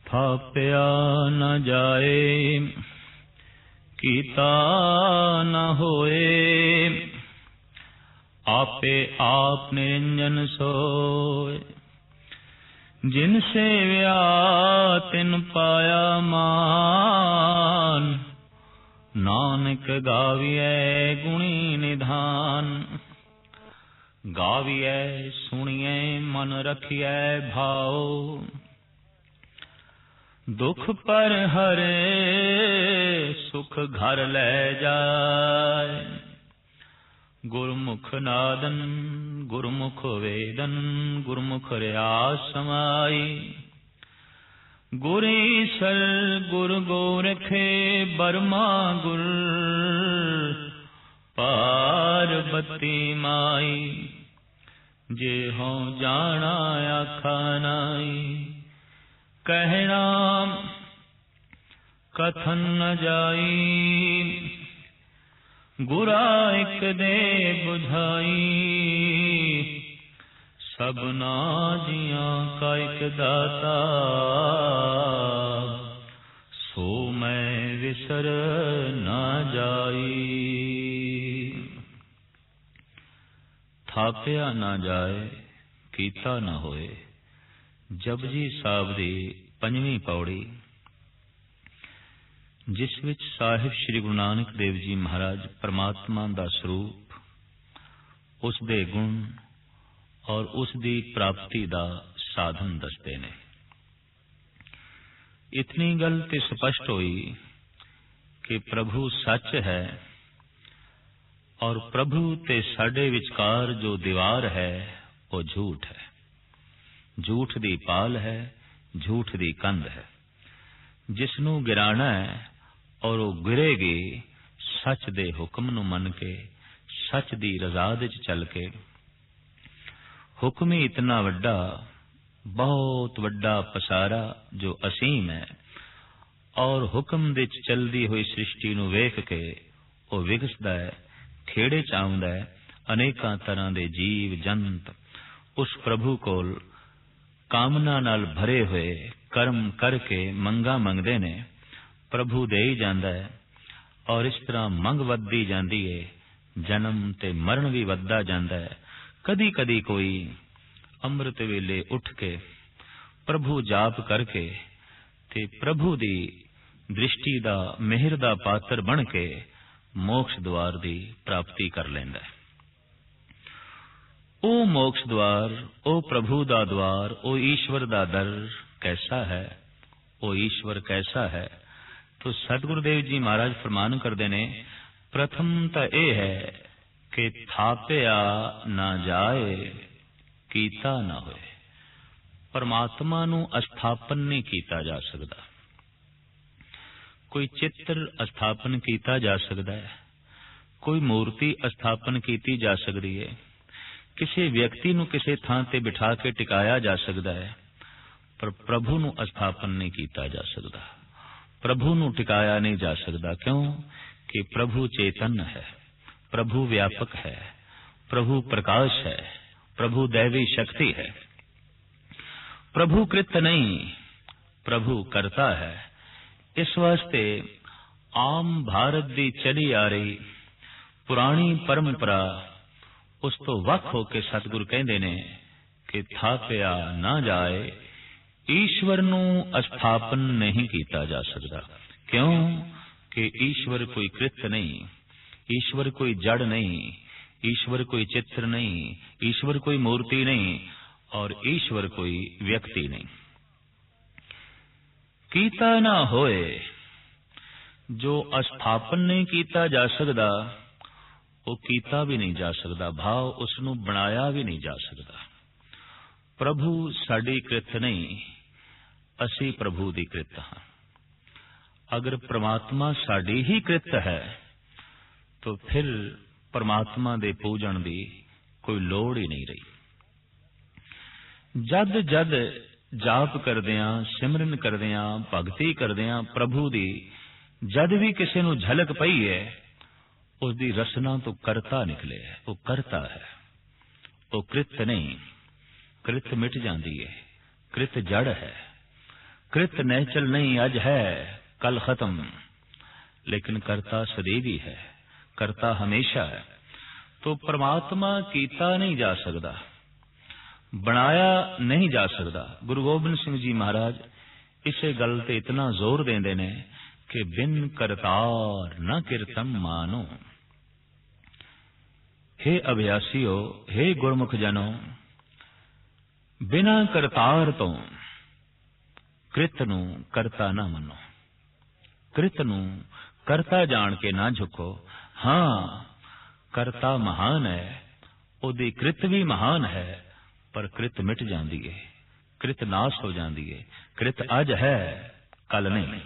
ਥਾਪਿਆ ਨ ਜਾਏ, ਕੀਤਾ ਨ ਹੋਏ। आपे आप निरंजन सोय, जिन सेव्या तिन पाया मान। नानक गाविए गुणी निधान, गाविए सुनिए मन रखिए भाओ। दुख पर हरे सुख घर ले जाए। गुरमुख नादन गुरमुख वेदन, गुरमुख रियास समाई। गुर ईसर गुर गोरखे बर्मा गुर, पार्वती माई। जे हों जाना आखा नाई, कहना कथन न जाई। गुरा एक दे बुझाई, सबना जियां का एक दाता। सो मैं विसर न जाई। थापिया ना जाए, कीता ना होए। जपजी साहिब दी पंजवीं पौड़ी, जिस विच साहिब श्री गुरु नानक देव जी महाराज परमात्मा दा स्वरूप, उस दे गुण और उस दी प्राप्ति दा साधन दसते ने। इतनी गल ते स्पष्ट होई कि प्रभु सच है और प्रभु ते साडे विचकार जो दीवार है वो झूठ है। झूठ दी पाल है, झूठ दी कंध है। जिसनू गिराना है और वो गिरेगी सच दे हुक्म नू मन के, सच दी रज़ा दे चल के। हुक्म ही इतना वड्डा, बहुत वड्डा पसारा जो असीम है, और हुक्म दे चलदी हुई सृष्टि नू वेख के वो विगसदा है, खेड़े च आउंदा है। अनेकां तरह दे जीव जंत उस प्रभु कोल कामना नाल भरे हुए कर्म करके मंगा मंगदे ने। प्रभु दे ही जांदा है और इस तरह मंग वधदी जांदी है। जन्म ते मरण भी वधदा जांदा है। कदी कदी कोई अमृत वेले उठ के प्रभु जाप करके ते प्रभु दी दृष्टि दा मेहर दा पात्र बन के मोक्ष द्वार दी प्राप्ति कर लैंदा है। ओ मोक्ष द्वार, ओ प्रभु दा द्वार, ओ ईश्वर दा दर कैसा है, ओ ईश्वर कैसा है। तो सतगुरुदेव जी महाराज फरमान करते ने, प्रथम तो यह है कि थापिया ना जाए, कीता ना होए। परमात्मा नू अस्थापन नहीं कीता जा सकता। कोई चित्र स्थापन कीता जा सकता है, कोई मूर्ति स्थापन कीती जा सकती है, किसी व्यक्ति नू किसी थां ते बिठा के टिकाया जा सकता है, पर प्रभु नू स्थापन नहीं कीता जा सकता। प्रभु नू टिकाया नहीं जा सकता। क्यों कि प्रभु चेतन है, प्रभु व्यापक है, प्रभु प्रकाश है, प्रभु दैवी शक्ति है। प्रभु कृत नहीं, प्रभु करता है। इस वास्ते आम भारत दी चली आ रही पुरानी परंपरा उस तो वख होके सतगुरु कहंदे ने कि थापिया ना जाए, ईश्वर नू स्थापन नहीं कीता जा सकता। क्यों कि ईश्वर कोई कृत नहीं, ईश्वर कोई जड़ नहीं, ईश्वर कोई चित्र नहीं, ईश्वर कोई मूर्ति नहीं और ईश्वर कोई व्यक्ति नहीं। कीता ना होए, जो स्थापन नहीं कीता जा सकता वो कीता भी नहीं जा सकता। भाव उसनू बनाया भी नहीं जा सकता। प्रभु साडी कृत नहीं, असी प्रभु दी कृत हां। अगर परमात्मा साडी ही कृत है तो फिर परमात्मा दे पूजन दी कोई लोड़ ही नहीं रही। जद जद जाप करदियां, सिमरन करदियां, भगती करदियां प्रभु दी जद भी किसी नू झलक पई है, उसकी रसना तो करता निकले है। वो करता है, वो कृत नहीं। कृत मिट जाती है, कृत जड़ है। कृत नैचल नहीं अज है कल खत्म, लेकिन करता सदैवी है, करता हमेशा है। तो परमात्मा कीता नहीं जा सकता, बनाया नहीं जा सकता। गुरु गोबिंद सिंह जी महाराज इसे गल ते इतना जोर देंदे ने कि बिन करतार न कीर्तन मानो। हे अभ्यासियो, हे गुरमुख जनो, बिना करतार तो कृत नू करता ना मनो, कृत नू करता जान के ना झुको। हाँ, करता महान है, ओदी कृत भी महान है, पर कृत मिट जाती है, कृत नाश हो जाती है। कृत अज है कल नहीं।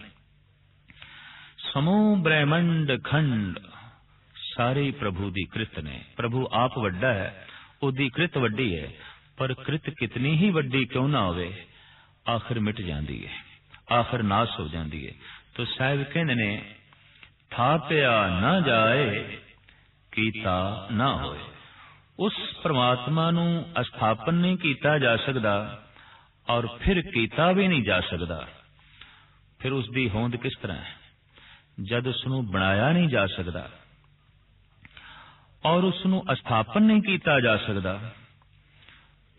समूह ब्रह्मंड खंड सारे प्रभु दी कृत ने। प्रभु आप वड्डा है, ओदी कृत वड्डी है, पर कृत कितनी ही वड्डी क्यों ना होवे, आखिर मिट जाती है, आखिर नाश हो जाती है। तो साहिब कहते ने थापिया ना जाए कीता ना होए। उस परमात्मा नू अस्थापन नहीं कीता जा सकता और फिर कीता भी नहीं जा सकता। फिर उसकी होंद किस तरह है? जद उसनू बनाया नहीं जा सकता और उसनू अस्थापन नहीं कीता जा सकता,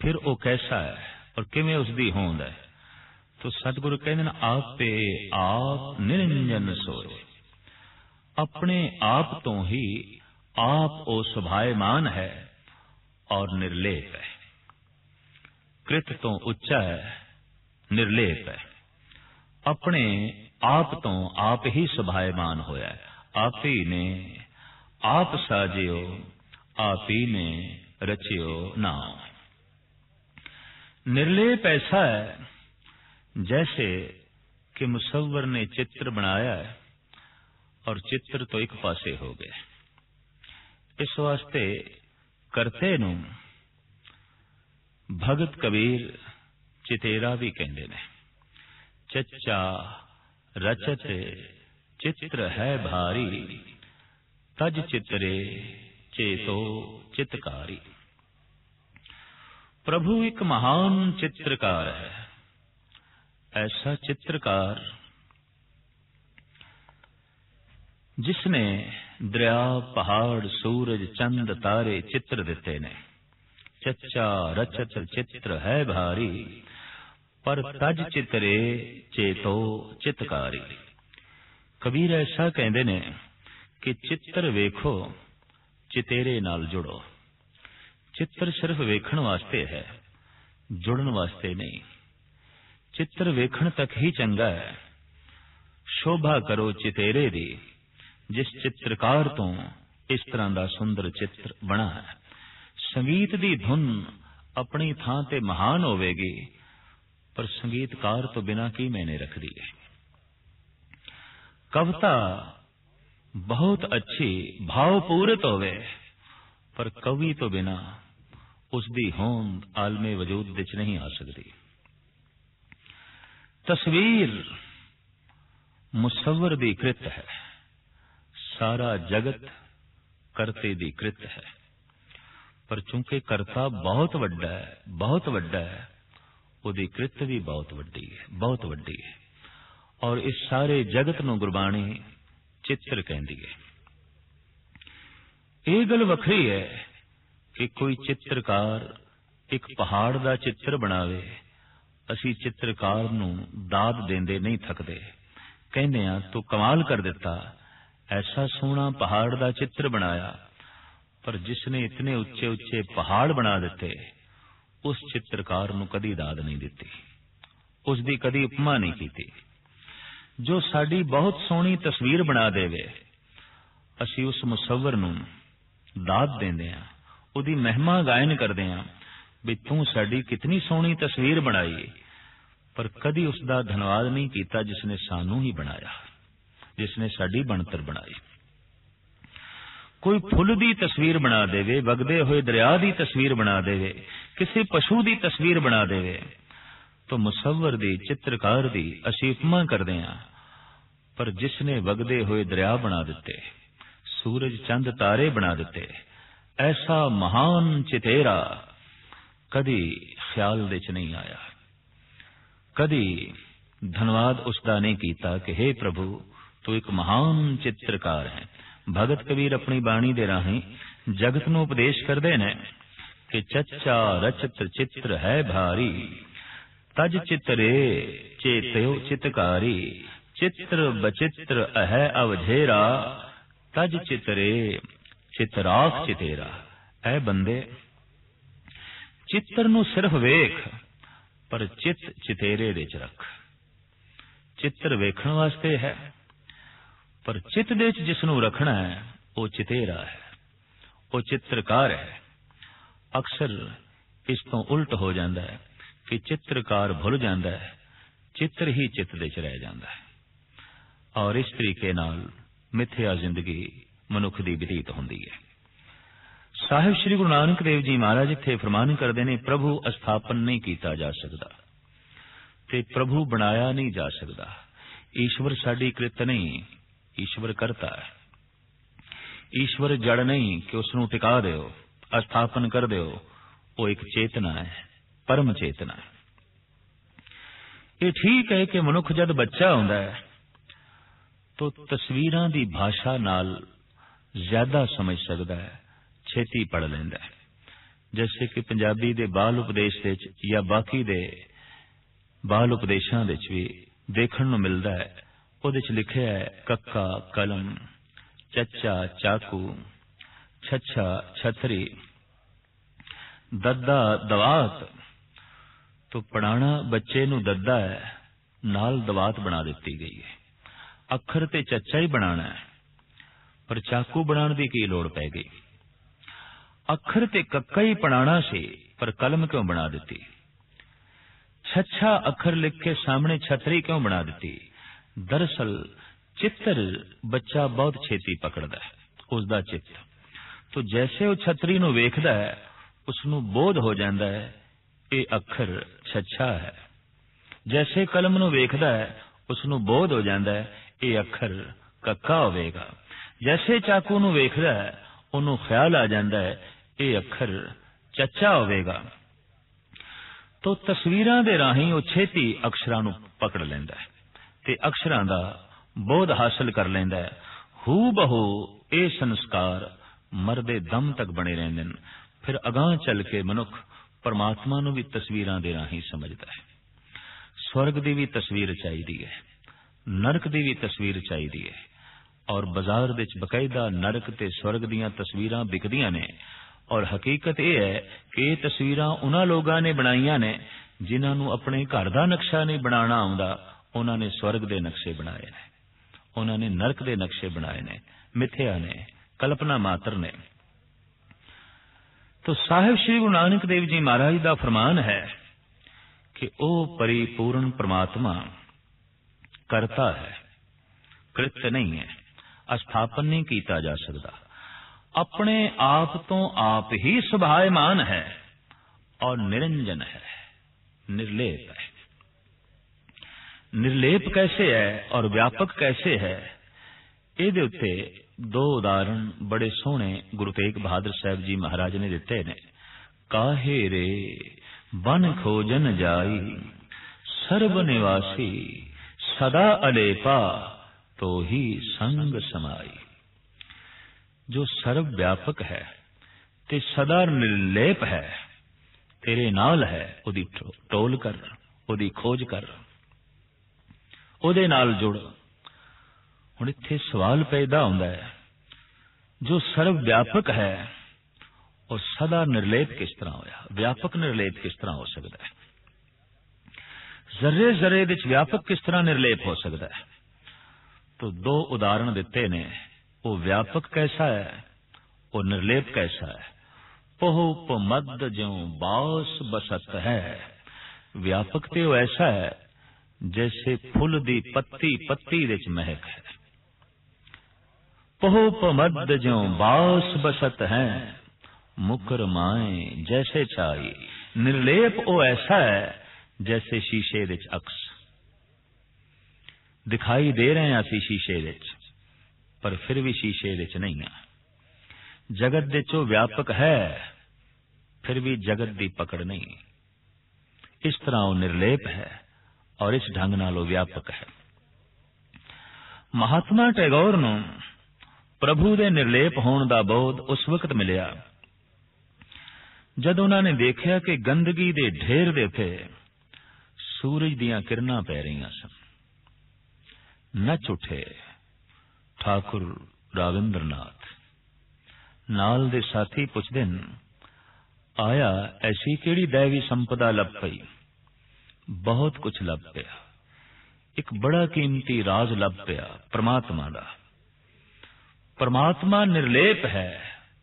फिर वो कैसा है और किवें उसकी होंद है? तो सतगुरु कहते हैं आपे आप निरंजन सोए। अपने आप तो ही आप ओ सुभायमान है और निर्लेप है। कृत तो उच्चा है, निर्लेप है। अपने आप तो आप ही सुभायमान होया है। आप ही ने आप साजियो, आप ही ने रचियो नाम। निर्लेप ऐसा है जैसे कि मुसव्वर ने चित्र बनाया है और चित्र तो एक पासे हो गए। इस वास्ते करते नू भगत कबीर चितेरा भी कहते ने। चच्चा रचत चित्र है भारी, तज चित्रे चेतो चितकारी। प्रभु एक महान चित्रकार है। ऐसा चित्रकार जिसने दरिया, पहाड़, सूरज, चंद, तारे चित्र दिते ने। चच्चा रचत चित्र है भारी, पर तज चित्रे चेतो चितकारी। कबीर ऐसा कहते ने कि चित्र वेखो, चितेरे नाल जुड़ो। चित्र सिर्फ वेखण वास्ते है, जुड़न वास्ते नहीं। चित्र वेखण तक ही चंगा है। शोभा करो चितेरे दी, जिस चित्रकार तो इस तरह का सुंदर चित्र बना है। संगीत दी धुन अपनी थां ते महान होवेगी, पर संगीतकार तो बिना की मैंने रख दी है। कविता बहुत अच्छी भावपूरित होवे, पर कवि तो बिना उसकी होंद आलमे वजूद विच नहीं आ सकती। तस्वीर मुसव्वर दी कृत है, सारा जगत करते दी कृत है। पर चूंकि करता बहुत वड्डा है, बहुत वड्डा है, उदी कृत भी बहुत वड्डी है, बहुत वड्डी है। और इस सारे जगत नूं गुरबाणी चित्र कहंदी है। ਇਹ ਗੱਲ ਵੱਖਰੀ ਹੈ कि कोई चित्रकार एक पहाड़ का चित्र बनावे, असी चित्रकार नूं दाद देंदे नहीं थकदे। कहंदे आ तू कमाल कर दिता, ऐसा सोहना पहाड़ का चित्र बनाया। पर जिसने इतने उच्चे उच्चे पहाड़ बना दिते, उस चित्रकार नूं कदी दाद नहीं दिती, उसकी कदी उपमा नहीं कीती। जो साडी बहुत सोहनी तस्वीर बना देवे, असी उस मुसव्वर नूं दाद देंदे आ, उदी महिमा गायन करदे आ भी तू साडी कितनी सोहनी तस्वीर बनाई। पर कदी उसका धन्यवाद नहीं कीता जिसने सानू ही बनाया, जिसने साडी बनतर बनाई। कोई फुल दी तस्वीर बना देवे, वगदे हुए दरिया दी तस्वीर बना देवे, किसी पशु दी तस्वीर बना देवे, तो मुसव्वर दी, चित्रकार दी असी उपमा करदे आ। पर जिसने वगदे हुए दरिया बना दिते, सूरज चंद तारे बना दिते, ऐसा महान चितेरा कदी ख्याल विच नहीं आया, कदी धन्यवाद उसका नहीं कीता कि हे प्रभु तू एक महान चित्रकार है। भगत कबीर अपनी बाणी दे राਹੀਂ जगत ਨੂੰ ਉਪਦੇਸ਼ ਕਰਦੇ ਨੇ कि चच्चा रचत चित्र है भारी, तज चितरे चेत्यो चितकारी, चित्र बचित्र है अवझेरा, तज चितरे चितराख चितेरा। ऐ बंदे चित्र ਨੂੰ सिर्फ वेख पर चित चितेरे दे च रख। चित्र वेखण वास्ते है पर चित दे च जिस ਨੂੰ रखना है वो चितेरा है, वो चित्रकार है। अक्सर इस तो उल्ट हो जाता है कि चित्रकार भुल जाता है, चित्र ही चित दे च रह जाता है और इस तरीके नाल मिथ्या जिंदगी मनुख दी बतीत होंदी है। साहिब श्री गुरु नानक देव जी महाराज इत्थे फरमान करते हैं प्रभु अस्थापन नहीं किया जा सकता ते प्रभु बनाया नहीं जा सकता। ईश्वर साडी कृत नहीं, ईश्वर करता है। ईश्वर जड़ नहीं कि उसनू टिका दिओ अस्थापन कर दिओ, वो एक चेतना है, परम चेतना है। ये ठीक है कि मनुख जद बच्चा होंदा है तो तस्वीरां दी भाषा नाल ज्यादा समझ सकता है, छेती पढ़ लेंदा है। जैसे कि पंजाबी दे बाल उपदेश दे या बाकी दे बाल उपदेशां दे भी देखण नूं मिलदा है। उहदे च लिखिया है कक्का कलम, चच्चा चाकू, छच्छा छतरी, दद्दा दवात। तो पढ़ाना बच्चे नूं दद्दा है, नाल दवात बना दिती गई है। अखर ते चच्चा ही बनाना है पर चाकू बनाने की की लोड़ पै गई। अखर ते कक्का ही पढ़ाना सी पर कलम क्यों बना दी। छच्छा अखर लिख के सामने छतरी क्यों बना दी। दरअसल चित्र बच्चा बहुत छेती पकड़दा है, उसका चित्त। तो जैसे वो छतरी नूं वेखदा है उसनूं बोध हो जाता है ये अखर छच्छा है। जैसे कलम नूं वेखदा है उसनूं बोध हो जाता है ये अखर कक्का होवेगा। जैसे चाकू नूं वेखदा है उन्हों ख्याल आ जाता है ये अखर चच्चा होवेगा। तो तस्वीरां दे राहीं वो छेती अक्षरां नूं पकड़ लैंदा है ते अक्षरां दा बोध हासिल कर लेंदा है। हू बहू ये संस्कार मरदे दम तक बने रहंदे ने। फिर अगां चल के मनुख परमात्मा नूं भी तस्वीरां दे राहीं समझदा है। स्वर्ग दी भी तस्वीर चाहिदी है, नरक दी भी तस्वीर चाहिदी है और बाजार विच बकायदा नरक ते स्वर्ग दीयां तस्वीरां बिकदियां ने। और हकीकत यह है कि ये तस्वीरां उन्हां लोगां ने बनाईयां ने जिन्हां नूं अपने घर दा नक्शा नहीं बनाना आउंदा। उन्हां ने स्वर्ग दे नक्शे बनाए ने, उन्होंने नरक दे नक्शे बनाए ने, मिथ्या ने, कल्पना मात्र ने। तो साहिब श्री गुरु नानक देव जी महाराज दा फरमान है कि ओ परिपूर्ण परमात्मा करता है, कृत्य नहीं है, अस्थापन नहीं किया जा सकता। अपने आप तो आप ही सुभायमान है और निरंजन है, निर्लेप है। निर्लेप कैसे है और व्यापक कैसे है, इहदे उत्ते दो उदाहरण बड़े सोहने गुरु तेग बहादुर साहब जी महाराज ने दिते ने। काहे रे बन खोजन जाई, सर्व निवासी सदा अलेपा, तो ही संग समाई। जो सर्व व्यापक है ते सदा निर्लेप है, तेरे नाल है, उदी टोल कर, उदी खोज कर, उहदे नाल जुड़। हुण इत्थे सवाल पैदा होंदा है, जो सर्व व्यापक है और सदा निर्लेप किस तरह होया, व्यापक निर्लेप किस तरह हो सकता है, जर्रे जर्रे विच व्यापक किस तरह निर्लेप हो सकता है। तो दो उदाहरण दिते ने, वो व्यापक कैसा है और निर्लेप कैसा है। पहुप मद ज्यों बास बसत है, व्यापक ते वो ऐसा है जैसे फुल दी पत्ती पत्ती विच महक है। पहुप मद ज्यों बास बसत है, मुकर माए जैसे छाई। निर्लेप वो ऐसा है जैसे शीशे विच अक्स दिखाई दे रहे हैं, असी शीशे विच, पर फिर भी शीशे विच नहीं है। जगत दे चो व्यापक है, फिर भी जगत दी पकड़ नहीं। इस तरह वो निर्लेप है और इस ढंग नालों व्यापक है। महात्मा टैगोर ਨੂੰ ਪ੍ਰਭੂ ਦੇ ਨਿਰਲੇਪ ਹੋਣ ਦਾ ਬੋਧ ਉਸ ਵਕਤ ਮਿਲਿਆ ਜਦ ਉਹਨਾਂ ਨੇ ਦੇਖਿਆ ਕਿ ਗੰਦਗੀ ਦੇ ਢੇਰ ਦੇ ਉੱਤੇ ਸੂਰਜ ਦੀਆਂ ਕਿਰਨਾਂ ਪੈ ਰਹੀਆਂ ਸਨ। ਨੱਚ ਉੱਠੇ ਠਾਕੁਰ ਰਾਵਿੰਦਰਨਾਥ। ਨਾਲ ਦੇ ਸਾਥੀ ਪੁੱਛਦੇ ਨੇ, ਆਇਆ ਐਸੀ ਕਿਹੜੀ ਦੈਵੀ ਸੰਪਦਾ ਲੱਭ ਪਈ? ਬਹੁਤ ਕੁਝ ਲੱਭ ਪਿਆ। ਇੱਕ ਬੜਾ ਕੀਮਤੀ ਰਾਜ ਲੱਭ ਪਿਆ परमात्मा ਦਾ। परमात्मा निर्लेप है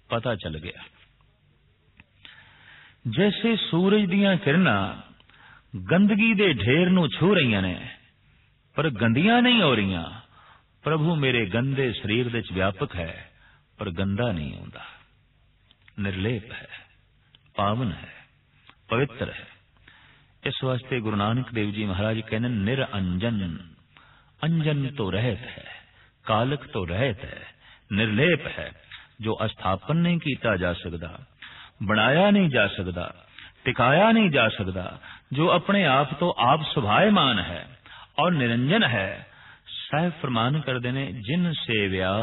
पता चल गया। जैसे सूरज दियां किरणां गंदगी दे ढेर नूं छू रहीआं ने पर गंदियां नहीं हो रहीआं। प्रभु मेरे गंदे शरीर दे च व्यापक है पर गंदा नहीं होंदा। निर्लेप है, पावन है, पवित्र है। इस वास्ते गुरु नानक देव जी महाराज कहने निरंजन। अंजन तो रहत है, कालक तो रहत है, निर्लेप है। जो अस्थापन नहीं किया जा सकता, बनाया नहीं जा सकता, टिकाया नहीं जा सकता, जो अपने आप तो आप सुभायमान है और निरंजन है। साहिब फरमान कर देने, जिन सेव्या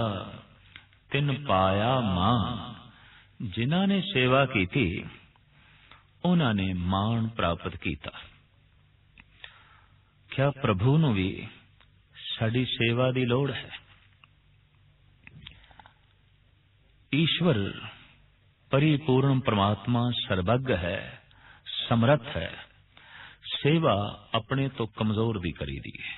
तिन पाया मान। जिन्हां ने सेवा की थी उन्हां ने मान प्राप्त किया। क्या प्रभु नूं भी साडी सेवा दी लोड़ है? ईश्वर परिपूर्ण परमात्मा सर्वज्ञ है, समर्थ है। सेवा अपने तो कमजोर दी करी दी है।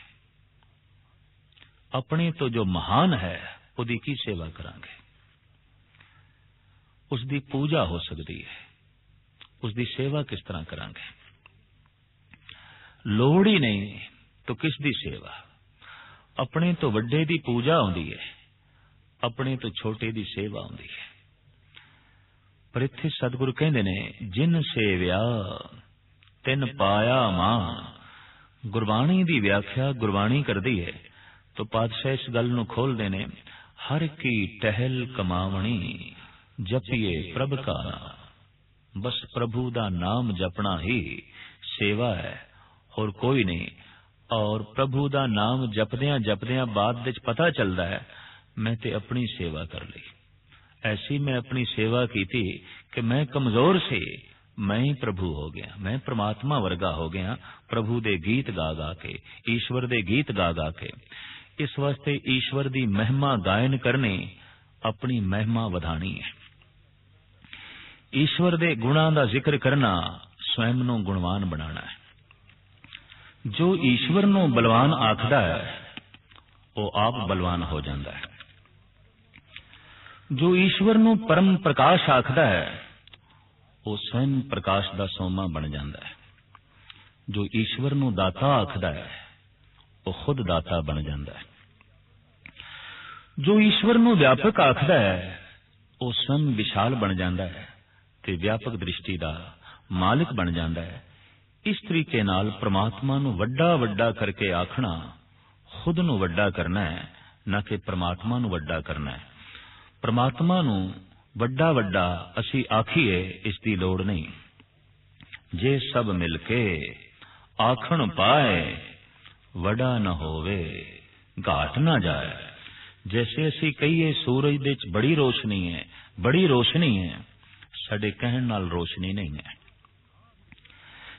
अपने तो जो महान है उदी की सेवा करांगे? उसदी पूजा हो सकती है, उसदी सेवा किस तरह करांगे? लोड़ ही नहीं तो किस दी सेवा? अपने तो वड्डे दी पूजा होंदी है, अपने तो छोटे दी सेवा होंदी है। पर इत्थे सतगुरु कहंदे ने, जिन सेव्या तिन पाया मान। गुरबाणी दी व्याख्या गुरबाणी करदी है तो पातशाह इस गल नूं खोलदे ने, हर की टहल कमावणी जपिए प्रभ का नाम। बस प्रभु दा नाम जपना ही सेवा है और कोई नहीं। और प्रभु दा नाम जपदियां जपदियां बाद विच पता चलदा है मैं ते अपनी सेवा कर ली। ऐसी मैं अपनी सेवा की थी कि मैं कमजोर से मैं ही प्रभु हो गया, मैं परमात्मा वर्गा हो गया। प्रभु दे गीत गा गा के, ईश्वर दे गीत गा गा के। इस वास्ते ईश्वर दी महिमा गायन करनी, अपनी महिमा वधानी है। ईश्वर दे गुणां दा जिक्र करना, स्वयं नूं गुणवान बनाना है। जो ईश्वर नूं बलवान आखदा है वो आप बलवान हो जाता है। जो ईश्वर नूं परम प्रकाश आखदा है वो स्वयं प्रकाश दा सोमा बन जाता है। जो ईश्वर नूं दाता आखदा है वो खुद दाता बन जाता है। जो ईश्वर नूं व्यापक आखदा है वो स्वयं विशाल बन जाता है ते व्यापक दृष्टि दा मालिक बन जाता है। इस तरीके नाल परमात्मा नूं वड्डा वड्डा करके आखना खुद नूं वड्डा करना है, ना कि परमात्मा नूं वड्डा करना है। परमात्मा नूं वड्डा वड्डा असी आखीए इसकी लोड़ नहीं। जे सब मिलके आखण पाए वड़ा न होवे घाट ना जाए। जैसे असी कहिए सूरज दे च बड़ी रोशनी है, बड़ी रोशनी है, साडे कहण नाल रोशनी नहीं है।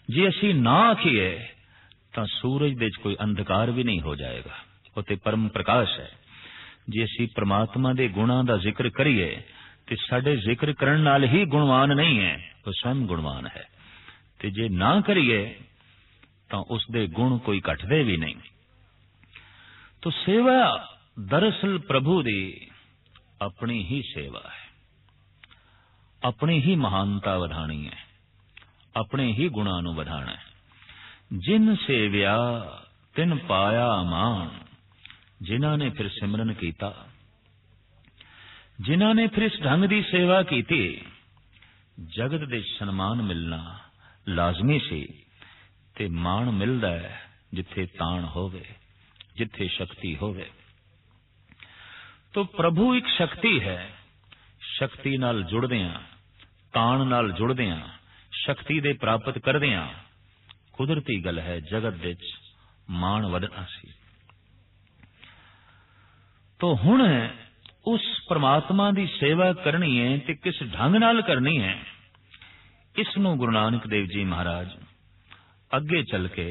जे असी ना आखीए तां सूरज दे च कोई अंधकार भी नहीं हो जाएगा, वो ते परम प्रकाश है। जे असी परमात्मा दे गुणां दा जिक्र करिए ते साडे जिक्र करन नाल ही गुणवान नहीं है, वो स्वयं गुणवान है। ते जे ना करिए तां उस दे गुण कोई घटदे भी नहीं। तो सेवा दरअसल प्रभु दी अपनी ही सेवा है, अपनी ही महानता वधानी है, अपने ही गुणां नूं वधाना है। जिन सेव्या तिन पाया मान। जिन्हां ने फिर सिमरन कीता, जिन्हां ने फिर इस ढंग दी सेवा की थी, जगत दे सन्मान मिलना लाजमी सी। ते मान मिलदा है जिथे ताण होवे, जिथे शक्ति होवे। तो प्रभु एक शक्ति है। शक्ति नाल जुड़दियां, ताण नाल जुड़दियां, शक्ति दे प्राप्त करदियां कुदरती गल है जगत विच ਮਾਣ ਵਧਣਾ ਸੀ। तो हुण उस परमात्मा दी सेवा करनी है ते किस ढंग नाल करनी है, इसनूं गुरु नानक देव जी महाराज अगे चल के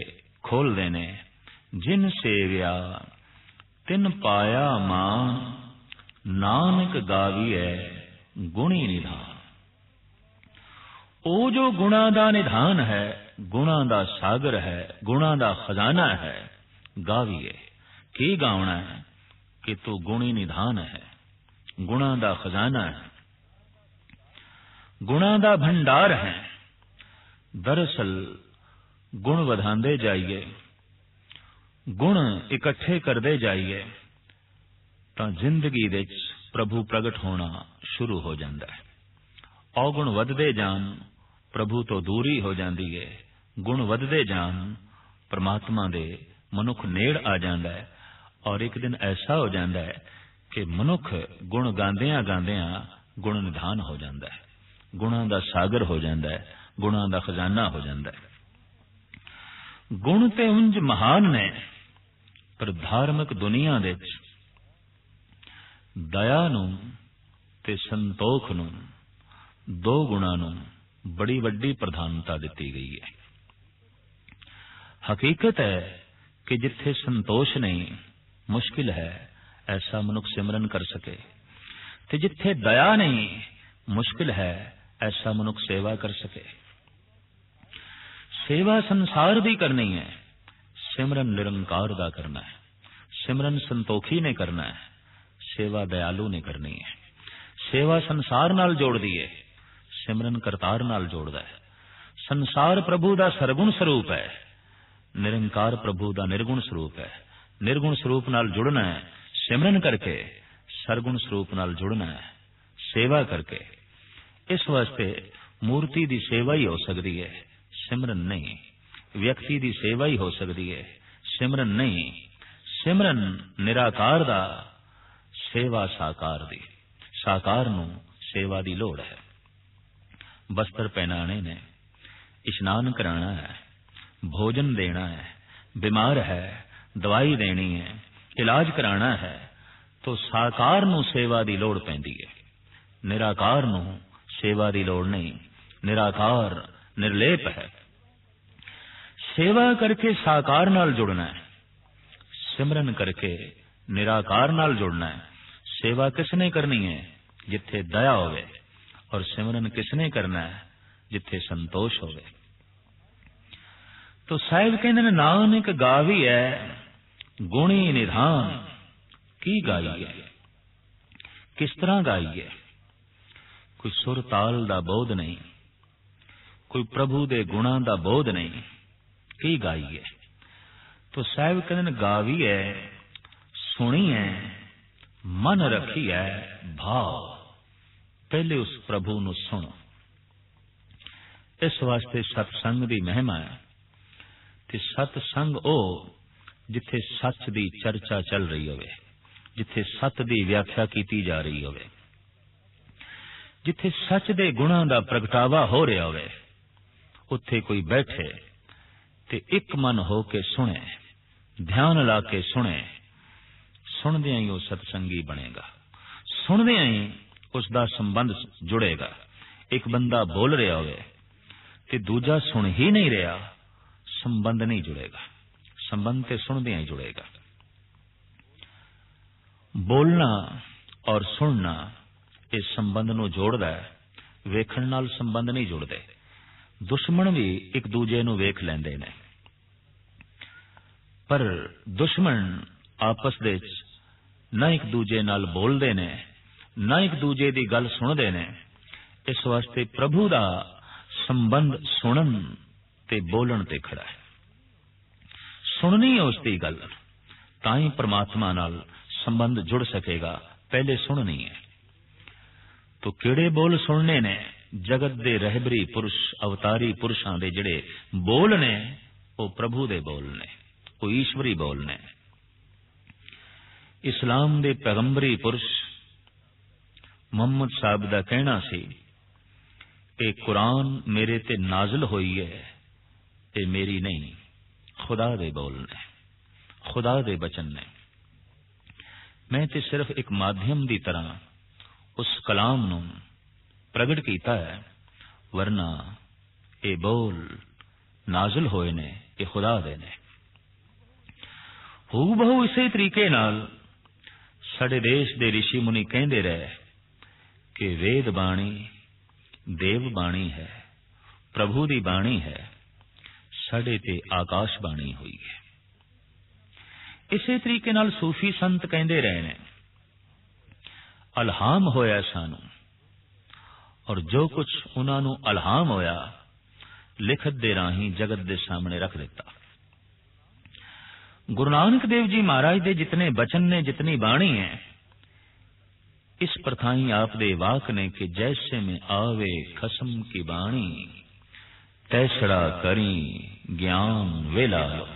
खोलदे ने। जिन सेविया तिन पाया मान, नानक गावीए गुणी निधान। ओ जो गुणा दा निधान है, गुणा दा सागर है, गुणा दा खजाना है, गावीए की गावना है कि तू गुणी निधान है, गुणा दा खजाना है, गुणा दा भंडार है। दरअसल गुण वधांदे जाइए, गुण इकट्ठे करदे जाइए तां जिंदगी विच प्रभु प्रगट होना शुरू हो जाता है। औगुण वधदे जान प्रभु तो दूरी हो जाती है, गुण वधदे जान परमात्मा दे मनुख नेड़ आ जाता है। और एक दिन ऐसा हो जाता है कि मनुख गुण गांदियां गांदियां गुण निधान हो जाता है, गुणा दा सागर हो जाता है, गुणा दा खजाना हो जाता है। गुण ते उंज महान ने, पर धार्मिक दुनिया दे दया नूं ते संतोख नूं, दो गुणा नूं बड़ी वड्डी प्रधानता दिती गई है। हकीकत है कि जिथे संतोष नहीं, मुश्किल है ऐसा मनुख सिमरन कर सके, ते जिथे दया नहीं, मुश्किल है ऐसा मनुख सेवा कर सके। सेवा संसार दी करनी है, सिमरन निरंकार दा करना है। सिमरन संतोखी ने करना है, सेवा दयालु ने करनी है। सेवा संसार नाल जोड़दी है, सिमरन करतार नाल जोड़दा है। संसार प्रभु दा सरगुण स्वरूप है, निरंकार प्रभु दा निर्गुण स्वरूप है। निर्गुण स्वरूप नाल जुड़ना है सिमरन करके, सरगुण स्वरूप नाल जुड़ना है सेवा करके। इस वास्ते मूर्ति दी सेवा ही हो सकती है, सिमरन नहीं। व्यक्ति दी सेवा ही हो सकती है, सिमरन नहीं। सिमरन निराकार दा, सेवा साकार दी। साकार नूं सेवा दी लोड़ है। वस्त्र पहनाने ने, इशनान कराना है, भोजन देना है, बीमार है दवाई देनी है, इलाज कराना है, तो साकार नूं सेवा दी लोड़ पैंदी है। निराकार नूं सेवा दी लोड़ नहीं। निराकार निर्लेप है। सेवा करके साकार नाल जुड़ना है, सिमरन करके निराकार नाल जुड़ना है। सेवा किसने करनी है? जिथे दया होवे। और सिमरन किसने करना है? जिथे संतोष होवे। तो साहिब कहते हैं नानक गावी है गुणी निधान। की गाई है, किस तरह गाई है? कोई सुर ताल दा बोध नहीं, कोई प्रभु दे गुणा दा बोध नहीं। की गाई है? तो साहिब कहते गावी है, सुनी है, मन रखी है भाव। पहले उस प्रभु नु सुनो। इस वास्ते सत्संग दी महिमा है कि सत्संग ओ जिथे सच दी चर्चा चल रही होवे, जिथे सत दी व्याख्या कीती जा रही होवे, जिथे सच दे गुणा दा प्रगटावा हो रहा होवे, उत्थे कोई बैठे ते एक मन हो के सुने, ध्यान ला के सुने। सुनदियां ही वो सत्संगी बनेगा, सुनदियां ही उसका संबंध जुड़ेगा। एक बंदा बोल रहा होवे ते दूजा सुन ही नहीं रहा, संबंध नहीं जुड़ेगा। संबंध ते सुनदियां ही जुड़ेगा। बोलना और सुनना इस संबंध नूं जोड़दा है, वेखण नाल संबंध नहीं जुड़दे। दुश्मन भी एक दूजे नूं वेख लैंदे ने, पर दुश्मन आपस दे ना एक दूजे नाल बोलदे ने, ना एक दूजे दी गल सुनदे ने। इस वास्ते प्रभु दा संबंध सुनन ते बोलण ते खड़ा है। सुननी है उसकी गल, ताई परमात्मा नाल संबंध जुड़ सकेगा। पहले सुननी है। तो किहड़े बोल सुनने ने? जगत दे रहबरी पुरुष, अवतारी पुरुषां दे जिहड़े बोल ने, वो प्रभु दे बोल ने, वो ईश्वरी बोल ने। इस्लाम दे पैगंबरी पुरुष मुहम्मद साहब दा कहना सी, ए कुरान मेरे ते नाज़िल होई है, ए मेरी नहीं, खुदा दे बोल ने। खुदा दे बचन ने। मैं ते सिर्फ एक माध्यम दी तरह उस कलाम नूं प्रगट कीता है, वरना ये बोल नाज़िल होए ने ये खुदा दे ने। हू बहु इसे तरीके नाल साडे देश दे ऋषि मुनि कहंदे रहे कि वेद बाणी देव बाणी है, प्रभु दी बाणी है, साडे ते आकाश बाणी हुई है। इसे तरीके नाल सूफी संत कहंदे रहे ने अलहाम होया सानू, और जो कुछ उन्हां नू अलहाम होया लिखत दे राही जगत दे सामने रख दिता। गुरु नानक देव जी महाराज दे जितने बचन ने, जितनी बाणी है, इस प्रथाई आप दे वाक ने कि जैसे में आवे खसम की बाणी, तैसड़ा करी ज्ञान वेला लो।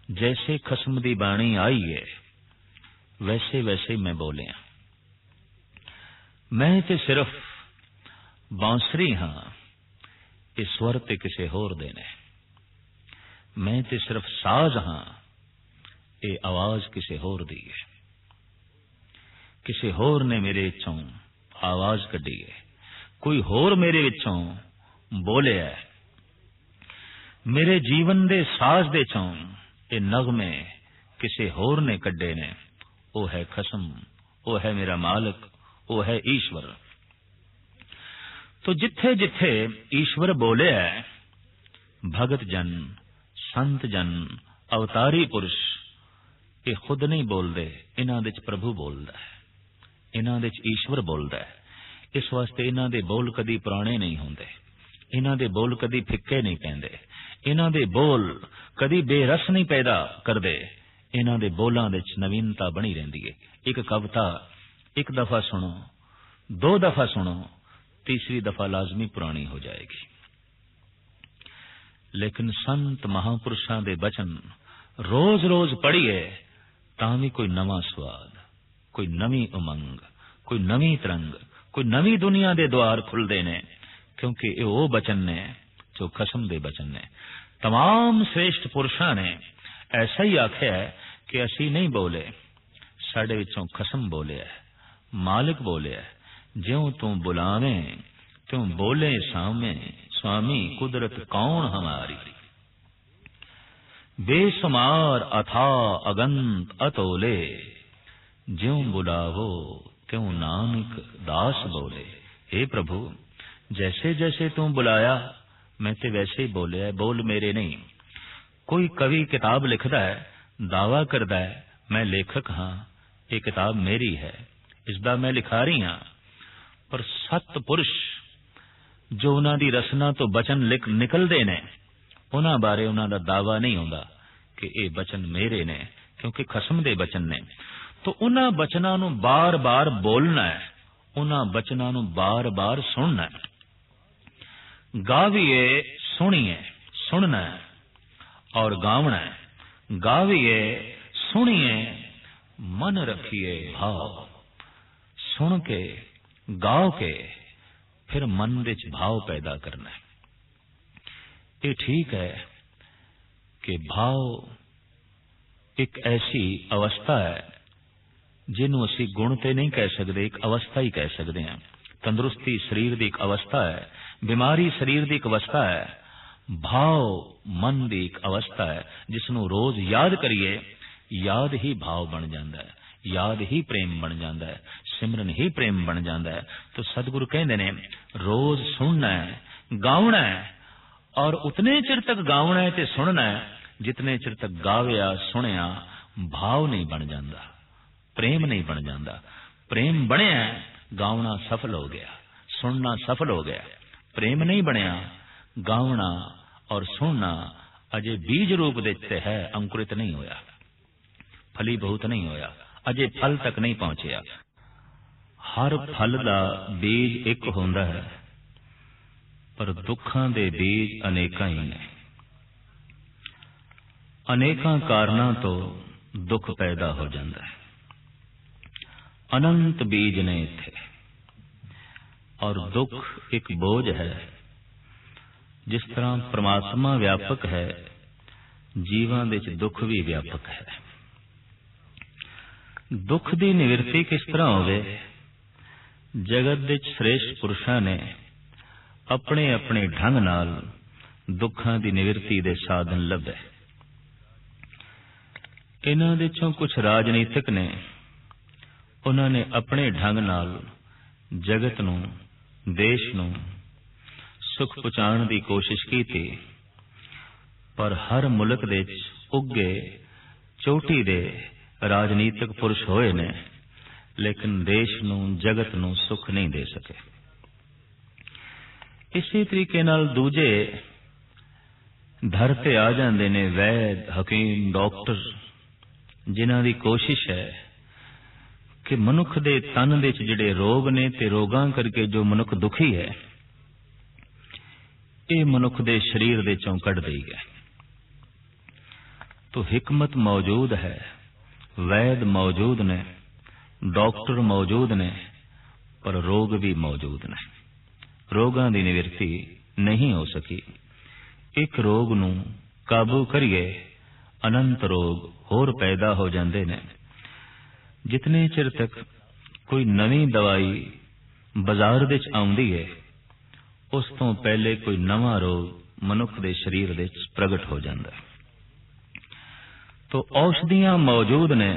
जैसे खसम दी बाणी आई है वैसे वैसे मैं बोलिया। मैं ते सिर्फ बांसुरी हां, इस स्वर ते किसे होर दे ने। मैं ते सिर्फ साज हां, ये आवाज किसे होर दी है। किसे होर ने मेरे विचों आवाज कड्डी है, कोई होर मेरे विचों बोलिया है। मेरे जीवन दे साज दे चों ये नगमे किसे होर ने कड्डे ने। ओ है खसम, ओ है मेरा मालिक, ओ है ईश्वर। तो जिथे जिथे ईश्वर बोले है, भगत जन, संत जन, अवतारी पुरुष ये खुद नहीं बोलते, इन्हां दे च प्रभु बोलदा है, इन्हां दे च ईश्वर बोलदा है। इस वास्ते इन्हां दे बोल कदी पुराने नहीं होंदे, इन्हां दे बोल कदी फिक्के नहीं पैंदे, इन्हां दे बोल कदी बेरस नहीं पैदा करदे। इन्हां दे बोलां दे च नवीनता बनी रहिंदी है। एक कविता एक दफा सुनो, दो दफा सुनो, तीसरी दफा लाजमी पुरानी हो जाएगी। लेकिन संत महापुरुषां दे बचन रोज रोज पढ़िए तां भी कोई नवा स्वाद, कोई नवी उमंग, कोई नवी तरंग, कोई नवी दुनिया दे द्वार खुलदे ने, क्योंकि ये वो बचन ने जो खसम दे बचन ने। तमाम श्रेष्ठ पुरुषां ने ऐसा ही आख्या है कि असी नहीं बोले, साडे विचों खसम बोले है, मालिक बोले है। ज्यों तू बुलावे त्यों बोले सामे, स्वामी कुदरत कौन हमारी। बेसुमार अथा अगंत अतोले, ज्यों बुलावो त्यों नानक दास बोले। हे प्रभु, जैसे जैसे तू बुलाया मैं ते वैसे ही बोले है, बोल मेरे नहीं। कोई कवि किताब लिखदा है, दावा करदा है मैं लेखक हां, ये किताब मेरी है, इसदा मैं लिखारी हां, पर सतपुरुष जो उन्हां दी रसना तो बचन लिख निकलदे ने, उन्हां बारे उन्हां दा दावा नहीं होंदा कि ये बचन मेरे ने, क्योंकि खसम दे बचन ने। तो उन्हां बचनां नूं बार बार बोलना है, उन्हां बचनां नूं बार बार सुनना है। गाविए सुनिए सुनना है, और गावना है। गाविए सुनिए मन रखिए भाव, सुन के गाओ के फिर मन विच भाव पैदा करना है। ये ठीक है कि भाव एक ऐसी अवस्था है जिन्हों असी गुण ते नहीं कह सकते, एक अवस्था ही कह सकते हैं। तंदुरुस्ती शरीर की एक अवस्था है, बीमारी शरीर की एक अवस्था है, भाव मन की एक अवस्था है, जिसनों रोज याद करिए, याद ही भाव बन जाता है, याद ही प्रेम बन जाता है, सिमरन ही प्रेम बन जाता है। तो सतगुरु कहते ने रोज सुनना है, गावना है, और उतने चिर तक गावना है ते सुनना है जितने चिर तक गाविया सुनिया भाव नहीं बन जाता, प्रेम नहीं बन जाता। प्रेम बनया गावना सफल हो गया, सुनना सफल हो गया। प्रेम नहीं बनया, गावना और सुनना अजे बीज रूप देते है, अंकुरित नहीं होया, फली बहुत नहीं होया, अजे फल तक नहीं पहुंचया। हर फल दा बीज एक होंदा है, पर दुखां दे बीज अनेकां ही ने। अनेकां कारणां तो दुख पैदा हो जाता है। अनंत बीज ने इत्थे, और दुख एक बोझ है। जिस तरह परमात्मा व्यापक है, जीवां दे च दुख भी व्यापक है। दुख दी निवृत्ति किस तरह होवे? जगत दे श्रेष्ठ पुरुषां ने अपने अपने ढंग नाल दुखां दी निवृत्ति दे साधन लभे। इन्हां दे चों कुछ राजनीतिक ने, उन्हां ने अपने ढंग नाल जगत नूं, देश नूं सुख पहुंचाउण दी कोशिश कीती, पर हर मुल्क दे उगे चोटी दे राजनीतिक पुरुष होए ने, लेकिन देश नूं, जगत नूं सुख नहीं दे सके। इसी तरीके नाल दूजे धर ते आ जांदे ने वैद, हकीम, डॉक्टर, जिन्हां दी कोशिश है कि मनुख दे तन दे जिहड़े रोग ने ते रोगां करके जो मनुख दुखी है, ये मनुख दे शरीर दे चों कढ देई है। तो हिकमत मौजूद है, वैद मौजूद ने, डॉक्टर मौजूद ने, पर रोग भी मौजूद ने। रोगां दी निवृत्ति नहीं हो सकी। एक रोग नूं काबू करिए, अनंत रोग होर पैदा हो जांदे ने। जितने चिर तक कोई नवीं दवाई बाजार दे च आउंदी है, उस तो पहले कोई नवां रोग मनुख दे शरीर दे च प्रगट हो जांदा है। तो औषधियां मौजूद ने,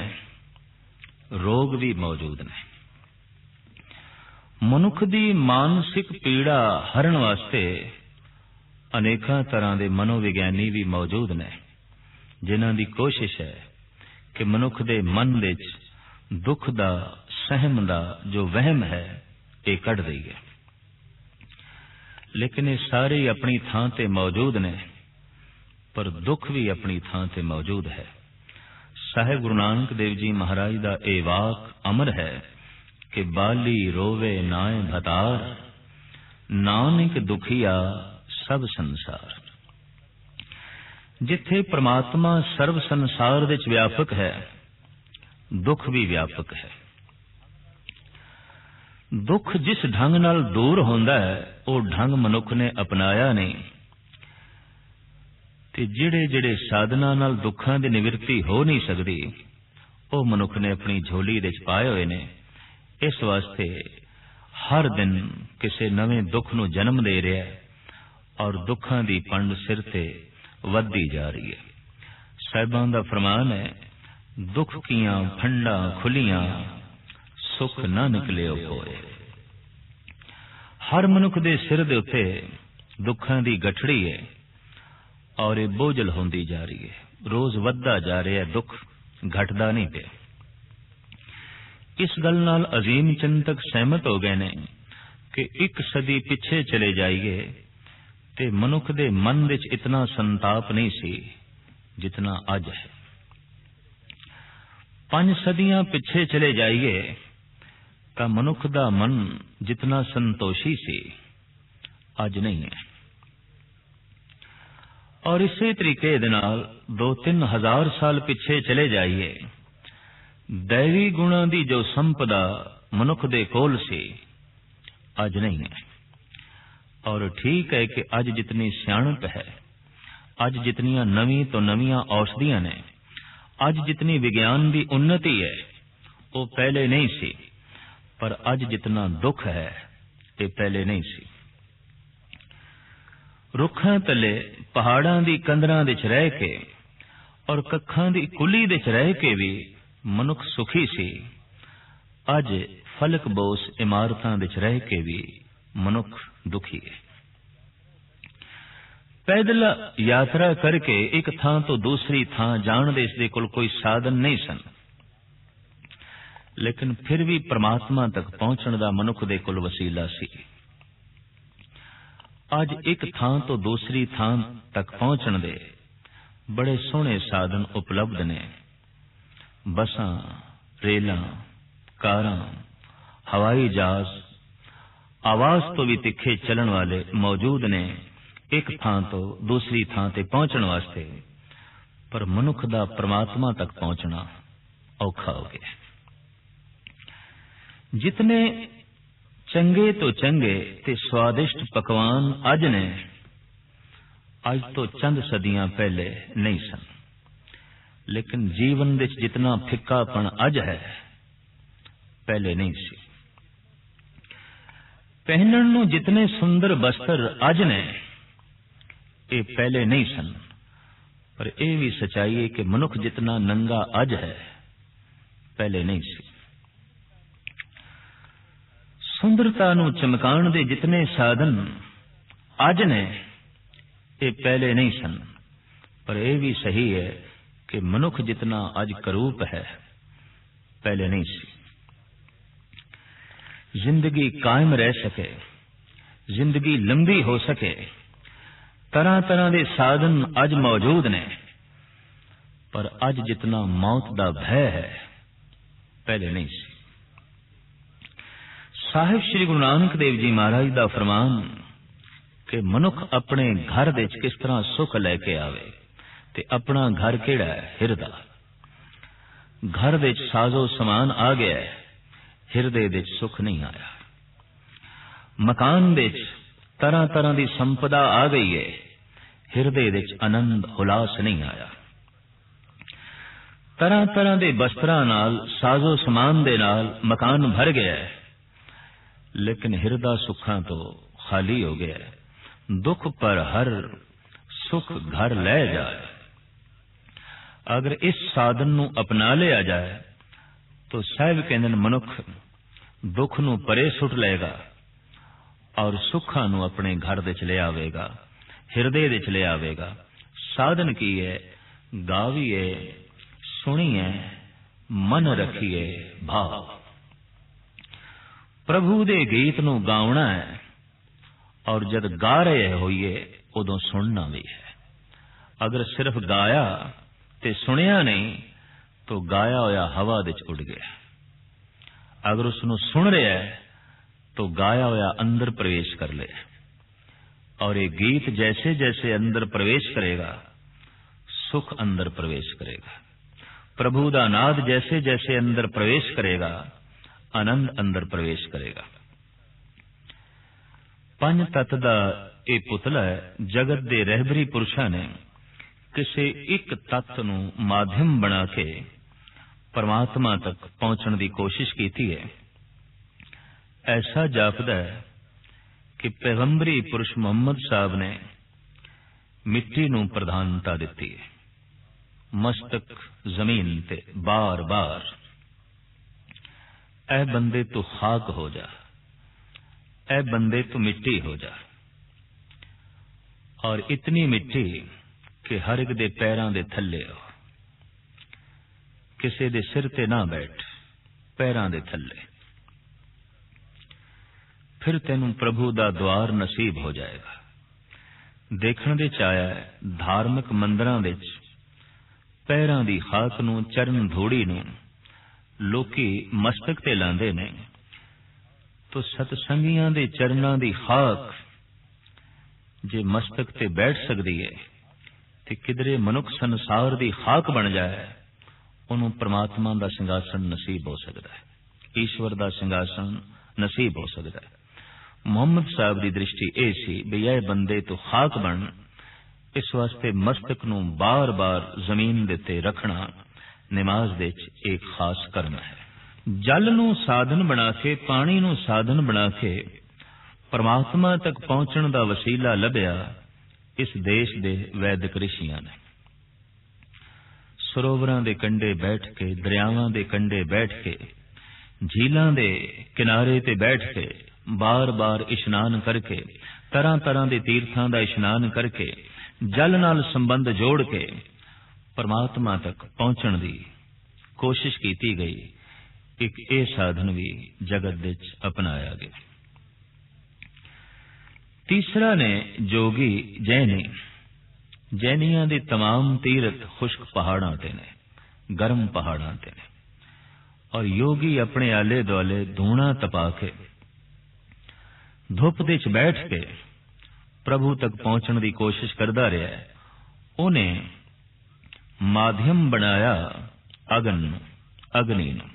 रोग भी मौजूद ने। मनुख दी मानसिक पीड़ा हरण वास्ते अनेकां तरह दे मनोविग्यानी भी मौजूद ने, जिन्हां दी कोशिश है कि मनुख दे मन दे दुख दा, सहम दा जो वहम है, ये कढ दईए। लेकिन ये सारे अपनी थां ते मौजूद ने, पर दुख भी अपनी थां ते मौजूद है। साहिब गुरु नानक देव जी महाराज दा ए वाक अमर है कि बाली रोवे नाए भतार, नानक दुखिया सब संसार। जिथे परमात्मा सर्व संसार दे च व्यापक है, दुख भी व्यापक है। दुख जिस ढंग नाल दूर होंदा है, वो ढंग मनुख ने अपनाया नहीं। ते जिहड़े जिहड़े साधना नाल दुखां दी निवृत्ति हो नहीं सकदी, वो मनुख ने अपनी झोली दे च पाए हुए ने। इस वास्ते हर दिन किसी नवें दुख नूं जन्म दे रहा है, और दुखां दी पंड सिर ते वधदी जा रही है। साहिबां दा फरमान है, दुख कियां फंडा खुलियां, सुख ना निकले होए। हर मनुख दे सिर दे उत्ते दुखां दी गठड़ी है, और ये बोझल होंदी जा रही है। रोज वधदा जा रहा है दुख, घटदा नहीं पिया। इस गल नाल अजीम चिंतक सहमत हो गए ने कि एक सदी पिछे चले जाइए ते मनुख दे मन विच इतना संताप नहीं सी जितना अज है। 5 सदियां पिछे चले जाइए तां मनुख दा मन जितना संतोषी सी, अज नहीं है। और इसी तरीके दे नाल 2-3 हजार साल पिछे चले जाइए, दैवी गुणा दी जो संपदा मनुख दे कोल सी, अज नहीं है। और ठीक है कि अज जितनी सियाणप है, अज जितनियां नवी तो नवीं औषधियां ने, अज जितनी विज्ञान की उन्नति है, वो पहले नहीं सी। पर अज जितना दुख है, ये पहले नहीं सी। रुखां तले पहाड़ां दी कंदरां दे च रह के और कखां दी कुली दे च रह के भी मनुख सुखी सी। अज फलक बोस इमारतां दे च रह के भी मनुख दुखी है। पैदल यात्रा करके एक थां तो दूसरी थां जाण दे इसदे कोल कोई साधन नहीं सन, लेकिन फिर भी परमात्मा तक पहुंचण दा मनुख दे कोल वसीला सी। अज एक थां तो दूसरी थां तक पहुंचण दे बड़े सोहने साधन उपलब्ध ने। बसां, रेलां, कारां, हवाई जहाज, आवाज तो भी तिखे चलन वाले मौजूद ने एक थां तो दूसरी थां ते पहुंचण वास्ते। पर मनुख दा परमात्मा तक पहुंचना औखा हो गया। जितने चंगे तो चंगे ते स्वादिष्ट पकवान अज ने, अज तो चंद सदियां पहले नहीं सन, लेकिन जीवन विच जितना फिक्कापन अज है पहले नहीं सी। पहनण नूं जितने सुंदर बस्तर अज ने ये पहले नहीं सन, पर यह भी सच्चाई है कि मनुख जितना नंगा अज है पहले नहीं सी। सुंदरता नूं चमकाण दे जितने साधन अज ने ये पहले नहीं सन, पर यह भी सही है कि मनुख जितना अज करूप है पहले नहीं सी। जिंदगी कायम रह सके, जिंदगी लंबी हो सके, तरह तरह के साधन अज मौजूद ने, पर अज जितना मौत का भय है पहले नहीं सी। साहिब श्री गुरु नानक देव जी महाराज का फरमान कि मनुख अपने घर विच किस तरह सुख लैके आवे, ते अपना घर केड़ा है? हिरदा। घर विच साजो समान आ गया है, हिरदे विच सुख नहीं आया। मकान विच तरह तरह की संपदा आ गई है, हिरदे विच आनंद उल्लास नहीं आया। तरह तरह के वस्त्रां नाल साजो समान दे नाल मकान भर गया है, लेकिन हिरदा सुखां तो खाली हो गया है। दुख पर हर सुख घर ले जाए। अगर इस साधन नूं अपना लिया जाए तो साहिब कहंदे मनुख दुख नूं परे सुट लेगा और सुखां नूं अपने घर विच ले आवेगा, हिरदे विच ले आवेगा। साधन की है? गावीए, सुनिए, मन रखिए भाव। प्रभु दे गीत नूं गावना है और जब गा रहे होइए उदों सुनना भी है। अगर सिर्फ गाया ते सुनिया नहीं तो गाया होया हवा विच उड़ गया। अगर उसनूं सुन रहा है तो गाया होया अंदर प्रवेश कर ले, और ये गीत जैसे जैसे अंदर प्रवेश करेगा सुख अंदर प्रवेश करेगा। प्रभु दा नाद जैसे जैसे अंदर प्रवेश करेगा आनंद अंदर प्रवेश करेगा। पंज तत्त दा ये पुतला है। जगत दे रहबरी पुरुषां ने किसी एक तत्त नूं माध्यम बना के परमात्मा तक पहुंचने की कोशिश की है। ऐसा जापदा है कि पैगंबरी पुरुष मुहम्मद साहब ने मिट्टी नूं प्रधानता दी है। मस्तक जमीन ते बार बार ऐ बंदे तू खाक हो जा, ऐ बंदे तू मिट्टी हो जा। और इतनी मिट्टी कि हर एक दे पैरां दे थल्ले हो, किसी दे सिर ते ना बैठ, पैरां दे थल्ले। फिर तेनू प्रभु दा द्वार नसीब हो जाएगा। देखण दे चाया धार्मिक मंदिरां विच पैरां दी खाक नूं, चरण धूड़ी नूं लोकी मस्तक ते लांदे ने, तो सतसंगियां दे चरणां दी खाक जे मस्तक ते बैठ सकदी है ते किधरे मनुख संसार दी खाक बन जाए उन्होंने परमात्मा दा सिंघासन नसीब हो सकता है, ईश्वर दा सिंघासन नसीब हो सकता है। मुहम्मद साहब की दृष्टि यह सी भी यह बंदे तो खाक बन, इस वास्ते मस्तक नूं बार बार जमीन दे ते रखना नमाज दे एक खास कर्म है। जल नूं साधन बना के, पानी नूं साधन बना के परमात्मा तक पहुंचण दा वसीला लभ्या इस देश दे वैदिक ऋषियां ने। सरोवरां दे कंढे बैठ के, दरियावां दे कंढे बैठ के, झीलां दे किनारे ते बैठ के बार बार इशनान करके, तरह तरह के तीर्थां दा इशनान करके, जल नाल संबंध जोड़ के परमात्मा तक पहुंचण दी कोशिश की गई। एक ये साधन भी जगत विच अपनाया गया। तीसरा ने जोगी जैनी। जैनियां दे तमाम तीर्थ खुश्क पहाड़ां ते ने, गर्म पहाड़ां ते ने, और योगी अपने आले दुआले धूणा तपा के धुप दे च बैठ के प्रभु तक पहुंचने की कोशिश करता रहा है। उन्हें माध्यम बनाया अग्नि नूं।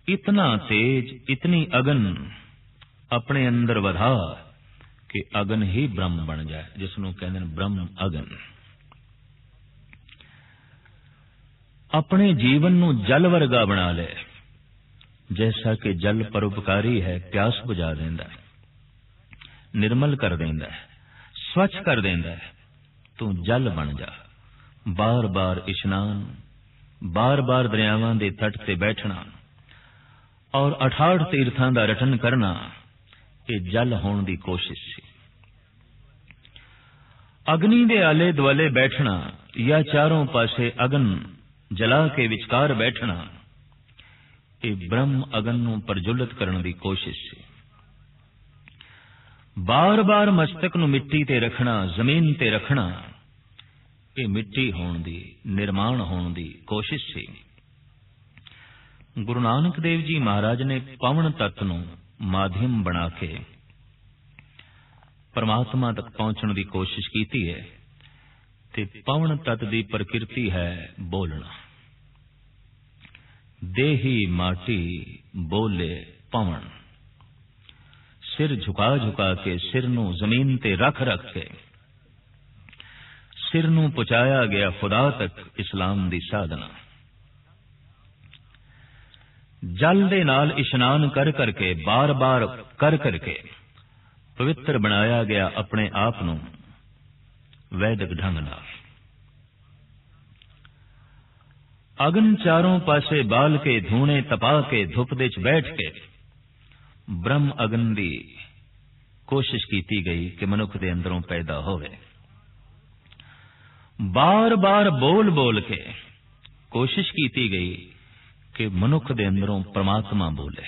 इतना तेज, इतनी अगन अपने अंदर वधा कि अगन ही ब्रह्म बन जाए, जिसनों कहते हैं ब्रह्म अगन। अपने जीवन नूं जल वर्गा बना ले, जैसा कि जल परोपकारी है, प्यास बुझा देंदा है, निर्मल कर देंदा है, स्वच्छ कर देंदा है। तू जल बन जा। बार बार इशनान, बार बार दरियावां दे तट ते बैठना और 68 तीर्थां दा रटन करना, ये जल होण दी कोशिश सी। अग्नि दे आले दुआले बैठना या चारों पासे अगन जला के विचकार बैठना, ये ब्रह्म अगन नूं प्रज्वलित करने दी कोशिश सी। बार बार मस्तक नूं मिट्टी ते रखना, जमीन ते रखना, ये मिट्टी होण दी, निर्माण होण दी कोशिश सी। गुरु नानक देव जी महाराज ने पवन तत्त नूं माध्यम बना के परमात्मा तक पहुंचने की कोशिश की है। ते पवन तत्त दी प्रकृति है बोलना। देही माटी बोले पवन। सिर झुका झुका के, सिर नूं जमीन ते रख रख के, सिर नूं पहुंचाया गया खुदा तक इस्लाम दी साधना। जल दे नाल इशनान कर करके, बार बार कर करके पवित्र बनाया गया अपने आप नूं वैदिक ढंग नाल। अगन चारों पासे बाल के, धूणे तपा के, धुप दे च बैठ के ब्रह्म अगन दी कोशिश की गई कि मनुख दे अंदरों पैदा होवे। बार बार बोल बोल के कोशिश की गई कि मनुख दे अंदरों परमात्मा बोले,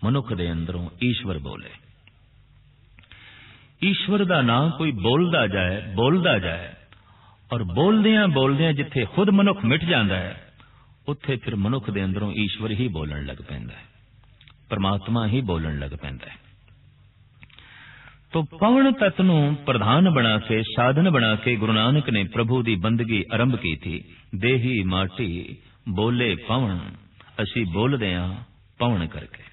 मनुख दे अंदरों ईश्वर बोले। ईश्वर दा नाम कोई बोलदा जाए और बोलदियां जिथे खुद मनुख मिट जांदा है, उत्थे फिर मनुख दे अंदरों ईश्वर ही बोलण लग पैंदा है, परमात्मा ही बोलण लग पैंदा है। तो पवन तत्त नूं प्रधान बना के, साधन बना के गुरु नानक ने प्रभु दी बंदगी आरंभ की थी। देही माटी बोले पवन, असी बोलदे हां पवन करके।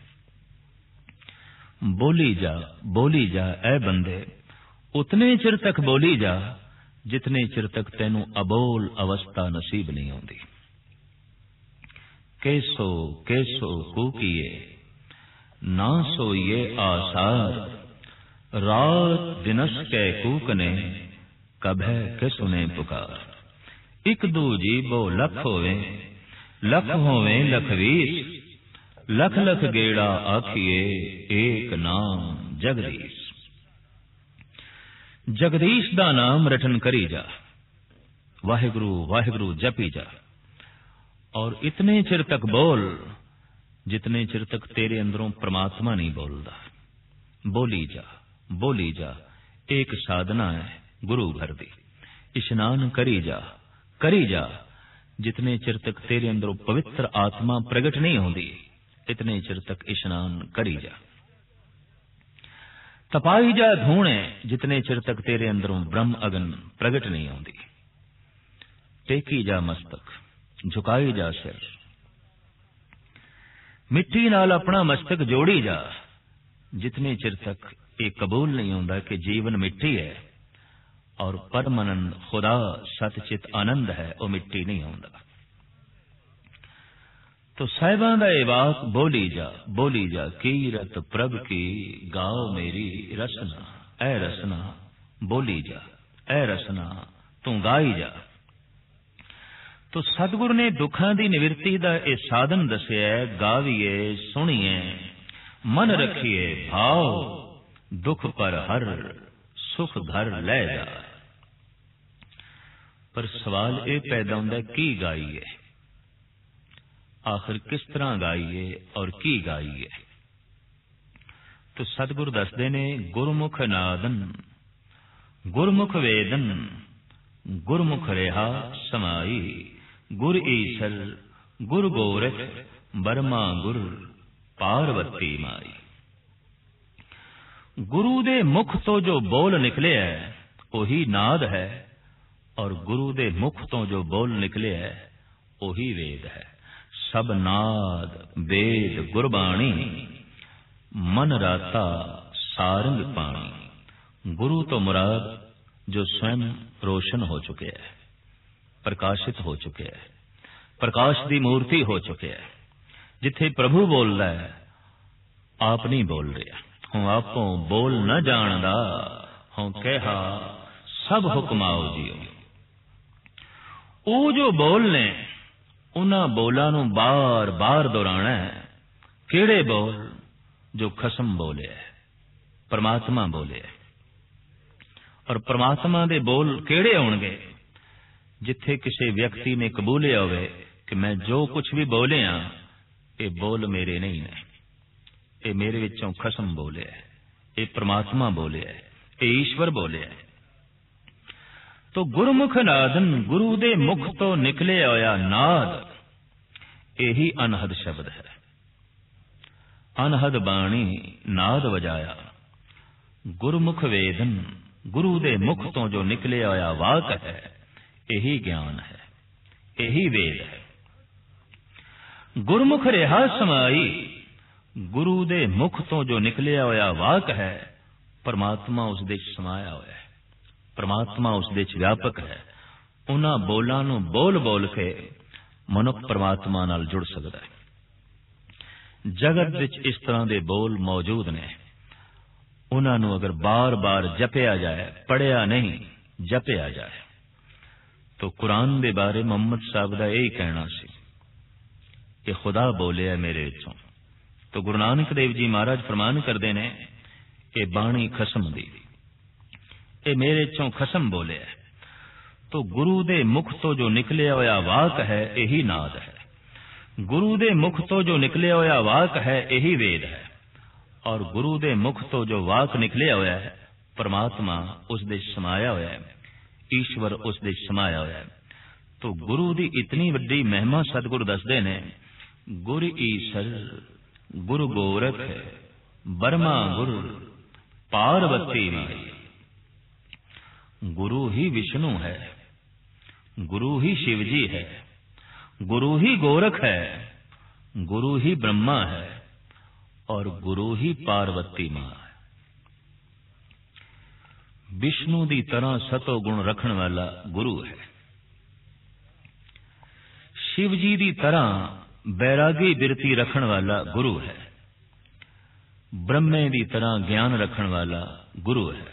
बोली जा ऐ बंदे, उतने चिर तक बोली जा जितने चिर तक तैनू अबोल अवस्था नसीब नहीं आउंदी। कैसो कैसो कूकिए ना सोइए आसार, रात दिनस कै कूकने कभै के सुने पुकार। इक दू जीबो लख होवे लखवीस, लख लख गेड़ा आखिए एक नाम जगदीश। जगदीश दा नाम रटन करी जा, वाहिगुरु वाहिगुरु जपी जा, और इतने चिर तक बोल जितने चिर तक तेरे अंदरों परमात्मा नहीं बोलदा। बोली जा एक साधना है गुरु घर दी। इशनान करी जा जितने चिर तक तेरे अंदरों पवित्र आत्मा प्रगट नहीं होंदी, इतने चिर तक इशनान करी जा। तपाई जा धूणे जितने चिर तक तेरे अंदरों ब्रह्म अगन प्रगट नहीं होंदी। टेकी जा मस्तक, झुकाई जा सिर, मिट्टी नाल अपना मस्तक जोड़ी जा, जितने चिर तक ये कबूल नहीं होता कि जीवन मिट्टी है और परमानंद खुदा सतचित आनंद है, वो मिट्टी नहीं होता। तो साहिबां दा ये वाक बोली जा कीरत प्रभ की गाओ मेरी रसना, ऐ रसना बोली जा, ऐ रसना तू गाई जा। तो सतगुरु ने दुखां दी निवृत्ति दा ये साधन दसिया, गावीए सुनिए मन रखिए भाव, दुख पर हर सुख घर लै जा। पर सवाल ये पैदा होंदा की गाईए, आखिर किस तरह गाईए और की गाईए। तो सतगुरु दसदे ने गुरमुख नादन, गुरमुख वेदन, गुरमुख रेहा समाई, गुर ईसर गुर गोरख बर्मा गुर पार्वती माई। गुरु दे मुख तो जो बोल निकले है वही नाद है, और गुरु दे मुख तो जो बोल निकले है वही वेद है। सब नाद वेद गुरबाणी, मन राता सारंग पाणी। गुरु तो मुराद जो स्वयं रोशन हो चुके हैं, प्रकाशित हो चुके हैं, प्रकाश दी मूर्ति हो चुके हैं। जिथे प्रभु बोल रहा है, आप नहीं बोल रहे। हूं आपो बोल न जानदा, हूं कहा सब हुक्माओ जियो। ਉਹ ਜੋ ਬੋਲ ਨੇ ਉਹਨਾਂ ਬੋਲਾਂ ਨੂੰ ਬਾਰ-ਬਾਰ ਦੁਹਰਾਣਾ ਹੈ। ਕਿਹੜੇ ਬੋਲ? ਜੋ ਖਸਮ ਬੋਲਿਆ, ਪਰਮਾਤਮਾ ਬੋਲਿਆ। ਔਰ ਪਰਮਾਤਮਾ ਦੇ ਬੋਲ ਕਿਹੜੇ ਹੋਣਗੇ? ਜਿੱਥੇ ਕਿਸੇ ਵਿਅਕਤੀ ਨੇ ਕਬੂਲਿਆ ਹੋਵੇ ਕਿ ਮੈਂ ਜੋ ਕੁਝ ਵੀ ਬੋਲਿਆ ਇਹ ਬੋਲ ਮੇਰੇ ਨਹੀਂ ਨੇ, ਇਹ ਮੇਰੇ ਵਿੱਚੋਂ ਖਸਮ ਬੋਲਿਆ, ਇਹ ਪਰਮਾਤਮਾ ਬੋਲਿਆ, ਇਹ ਈਸ਼ਵਰ ਬੋਲਿਆ। तो गुरमुख नादन, गुरु दे मुख तो निकले होया नाद, यही अनहद शब्द है। अनहद बाणी नाद वजाया, गुरमुख वेदन, गुरु दे मुख तो जो निकले होया वाक है, यही ज्ञान है, यही वेद है। गुरमुख रिहा समाई, गुरु दे मुख तो जो निकले होया वाक है, परमात्मा उस दे समाया होया है, परमात्मा उस दे व्यापक है। उन्हां बोलां नूं बोल बोल के मनुख परमात्मा नाल जुड़ सकदा है। जगत विच इस तरह दे बोल मौजूद ने, उन्हां नूं अगर बार बार जपिया जाए, पढ़िया नहीं जपिया जाए, तो कुरान दे बारे मोहम्मद साहब दा यही कहना सी कि खुदा बोलिया मेरे विचों। तो गुरु नानक देव जी महाराज फरमान करदे ने, ये बाणी खसम दी, ये मेरे चों खसम बोले है। तो गुरु दे मुख तो जो निकले होया वाक है, यही नाद है। गुरु दे मुख तो जो निकले होया वाक है, यही वेद है। और गुरु दे मुख तो जो वाक निकले होया है, परमात्मा उस दे समाया होया है, ईश्वर उस दे समाया होया है। तो गुरु दी इतनी वड्डी महिमा सतगुरु दसदे ने, गुर ईसर गुरु गोरख बर्मा गुर पार्वती माई। गुरु ही विष्णु है, गुरु ही शिवजी है, गुरु ही गोरख है, गुरु ही ब्रह्मा है और गुरु ही पार्वती मां है। विष्णु दी तरह सतो गुण रखण वाला गुरु है, शिवजी दी तरह बैरागी बिरती रखण वाला गुरु है, ब्रह्मे दी तरह ज्ञान रखण वाला गुरु है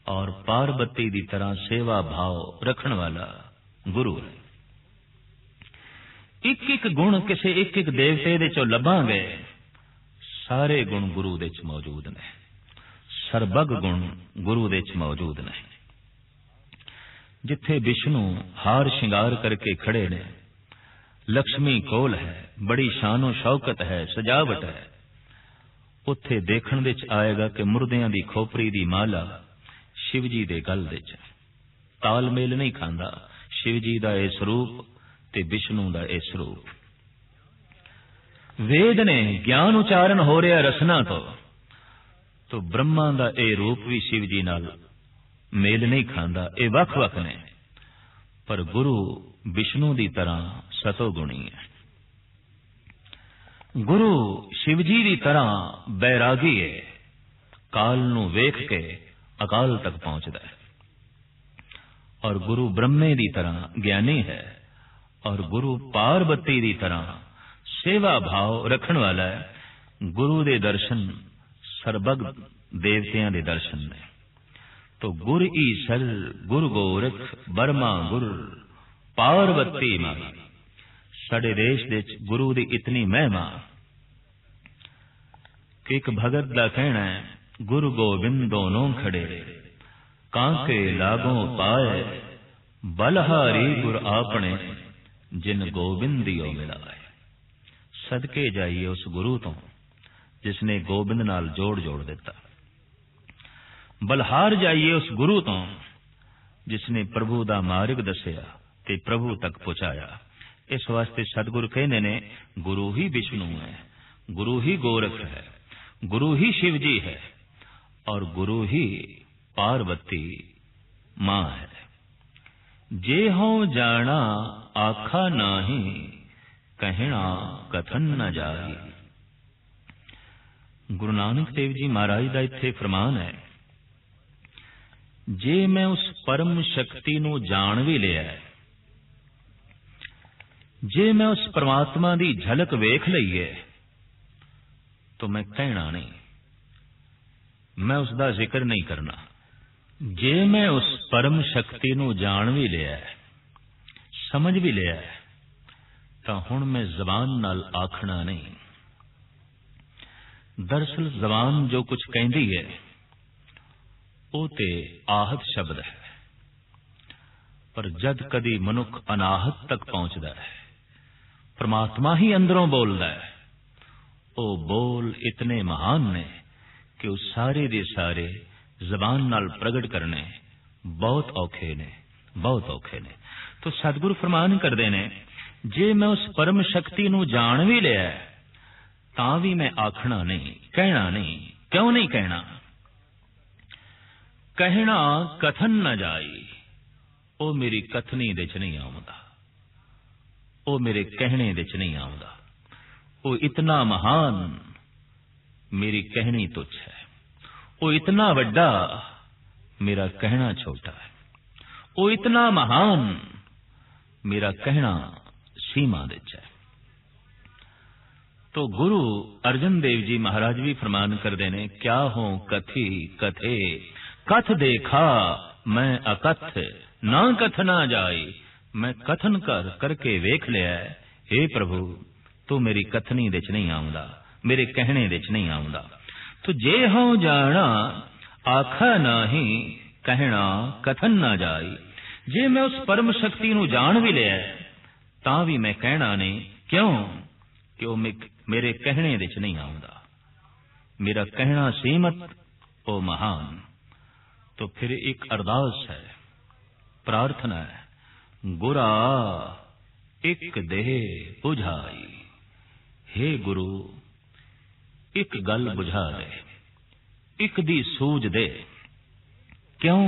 और पार्वती दी तरह सेवा भाव रखण वाला गुरु है। एक एक गुण किसी एक एक देवते दे चों लभांगे, सारे गुण गुरु दे च मौजूद ने, सरबग गुण गुरु दे च मौजूद ने। जिथे विष्णु हार श्रृंगार करके खड़े ने, लक्ष्मी कोल है, बड़ी शानो शौकत है, सजावट है, उत्थे देखण दे च आएगा कि मुर्दियां दी खोपरी दी माला शिवजी दे गल दे च तालमेल नहीं खांदा। शिवजी दा ए स्वरूप ते विष्णु दा ए स्वरूप। वेद ने ज्ञान उचारण हो रहा रसना तो ब्रह्मा दा ए रूप भी शिवजी नाल मेल नहीं खांदा, ए वख वख ने। पर गुरु विष्णु दी तरह सतोगुणी है, गुरु शिवजी दी तरह बैरागी है, काल नूं वेख के अकाल तक पहुंचता है। और गुरु ब्रह्मे दी तरह ज्ञानी है और गुरु पार्वती दी तरह सेवा भाव रखण वाला है। गुरु दे दर्शन सरबग देवतियां दे दर्शन ने। तो गुर ईसर गुरु गोरख बर्मा गुर पार्वती माई। साडे देश दे गुरु दी इतनी महिमा कि एक भगत दा कहना है, गुरु गोविंद दोनों खड़े कांके लागों पाए, बलहारी गुर आपने जिन गोबिंदियो मिलाए। सदके जाइए उस गुरु तो जिसने गोबिंद नाल जोड़ जोड़ दिता। बलहार जाइए उस गुरु तो जिसने प्रभु दा मार्ग दसिया ते प्रभु तक पहुंचाया। इस वास्ते सतगुरु कहने ने, गुरु ही विष्णु है, गुरु ही गोरख है, गुरु ही शिवजी है और गुरु ही पार्वती मां है। जे हो जाना आखा नाही, कहना कथन न जाई। गुरु नानक देव जी महाराज का इत्थे फरमान है जे मैं उस परम शक्ति नूं जान भी लिया, जे मैं उस परमात्मा दी झलक वेख लई है, तो मैं कहना नहीं, मैं उसका जिक्र नहीं करना। जे मैं उस परम शक्ति नूं जान भी लिया, समझ भी लिया, तो हुण मैं जबान नाल आखना नहीं। दरअसल जबान जो कुछ कहती है वो ते आहत शब्द है, पर जद कदी मनुख अनाहत तक पहुंचता है, परमात्मा ही अंदरों बोलता है, वो बोल इतने महान ने कि वो सारे दे सारे जबान नाल प्रगट करने बहुत औखे ने, बहुत औखे ने। तो सतगुरु फरमान करते ने, जे मैं उस परम शक्ति नूं जान भी लिया तां भी मैं आखना नहीं, कहना नहीं। क्यों नहीं कहना? कहना कथन न जाई, ओ मेरी कथनी दे च नहीं आउंदा, ओ मेरे कहने दे च नहीं आउंदा। ओ इतना महान, मेरी कहनी तुच्छ है। ओ इतना वड्डा, मेरा कहना छोटा है। ओ इतना महान, मेरा कहना सीमा दे च है। तो गुरु अर्जन देव जी महाराज भी फरमान करते ने, क्या हो कथी कथे, कथ देखा मैं अकथ, ना कथना जाई। मैं कथन करके वेख लिया, हे प्रभु तू मेरी कथनी दे च नहीं आउंदा, मेरे कहने दे च नहीं आउंदा। तो जे हों जाना आखा नाही, कहना कथन ना जाई। जे मैं उस परम शक्ति नूं जान भी लिया तां भी मैं कहना नहीं। क्यों? कि वो मेरे कहने दे च नहीं आउंदा, मेरा कहना सीमत, ओ महान। तो फिर एक अरदास है, प्रार्थना है, गुरा एक देह बुझाई। हे गुरु एक गल बुझा दे, एक दी सूझ दे। क्यों?